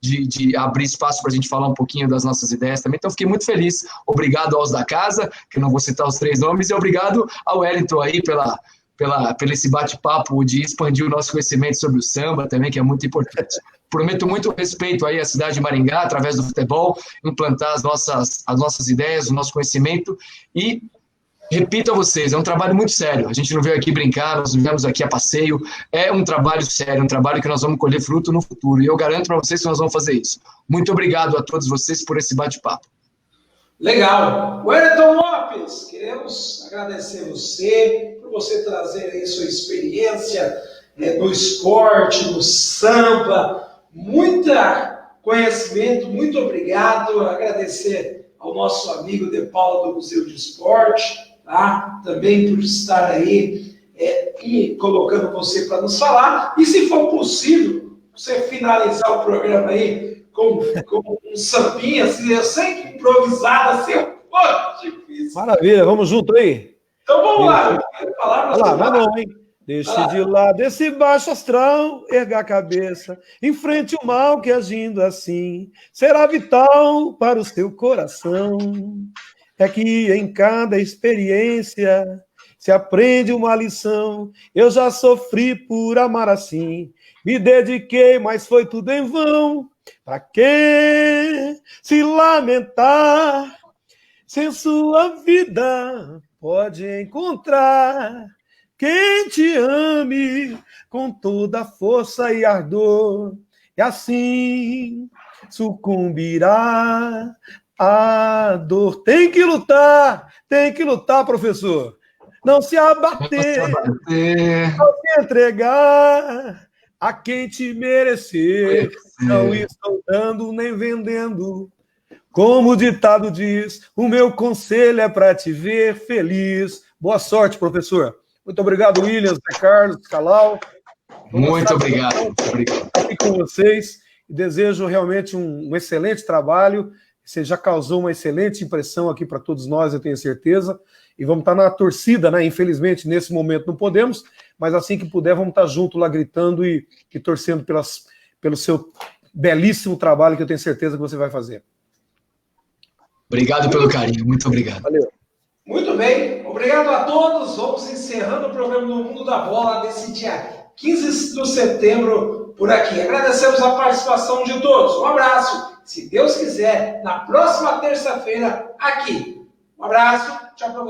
Speaker 5: de abrir espaço para a gente falar um pouquinho das nossas ideias também. Então, fiquei muito feliz. Obrigado aos da casa, que eu não vou citar os 3 nomes, e obrigado ao Wellington aí pelo esse bate-papo de expandir o nosso conhecimento sobre o samba também, que é muito importante. Prometo muito respeito aí à cidade de Maringá, através do futebol, implantar as nossas ideias, o nosso conhecimento, e repito a vocês, é um trabalho muito sério. A gente não veio aqui brincar, nós viemos aqui a passeio. É um trabalho sério, um trabalho que nós vamos colher fruto no futuro. E eu garanto para vocês que nós vamos fazer isso. Muito obrigado a todos vocês por esse bate-papo.
Speaker 1: Legal. Wellington Lopes, queremos agradecer você, por você trazer aí sua experiência no esporte, no samba. Muito conhecimento, muito obrigado. Agradecer ao nosso amigo De Paula do Museu de Esporte, tá? Também por estar aí e colocando você para nos falar. E se for possível, você finalizar o programa aí com um sambinha, assim, eu sei que improvisado assim, difícil.
Speaker 4: Maravilha, vamos junto aí.
Speaker 1: Então vamos lá.
Speaker 4: Olha lá, vai não, hein? Deixe de lado esse baixo astral, erga a cabeça, enfrente o mal que agindo assim será vital para o seu coração. É que em cada experiência se aprende uma lição. Eu já sofri por amar assim, me dediquei, mas foi tudo em vão. Pra que se lamentar? Se sua vida pode encontrar quem te ame com toda a força e ardor, e assim sucumbirá à dor. Tem que lutar, professor. Não se abater, não se entregar a quem te merecer. Não estou dando nem vendendo. Como o ditado diz, o meu conselho é para te ver feliz. Boa sorte, professor. Muito obrigado, Williams, Carlos, Calau.
Speaker 5: Muito obrigado.
Speaker 4: Aqui com vocês e desejo realmente um excelente trabalho. Você já causou uma excelente impressão aqui para todos nós, eu tenho certeza. E vamos estar na torcida, né? Infelizmente, nesse momento não podemos, mas assim que puder, vamos estar junto lá gritando e torcendo pelo seu belíssimo trabalho que eu tenho certeza que você vai fazer.
Speaker 5: Obrigado pelo carinho, muito obrigado.
Speaker 4: Valeu.
Speaker 1: Muito bem, obrigado a todos. Vamos encerrando o programa do Mundo da Bola desse dia 15 de setembro por aqui. Agradecemos a participação de todos. Um abraço. Se Deus quiser, na próxima terça-feira, aqui. Um abraço. Tchau para vocês.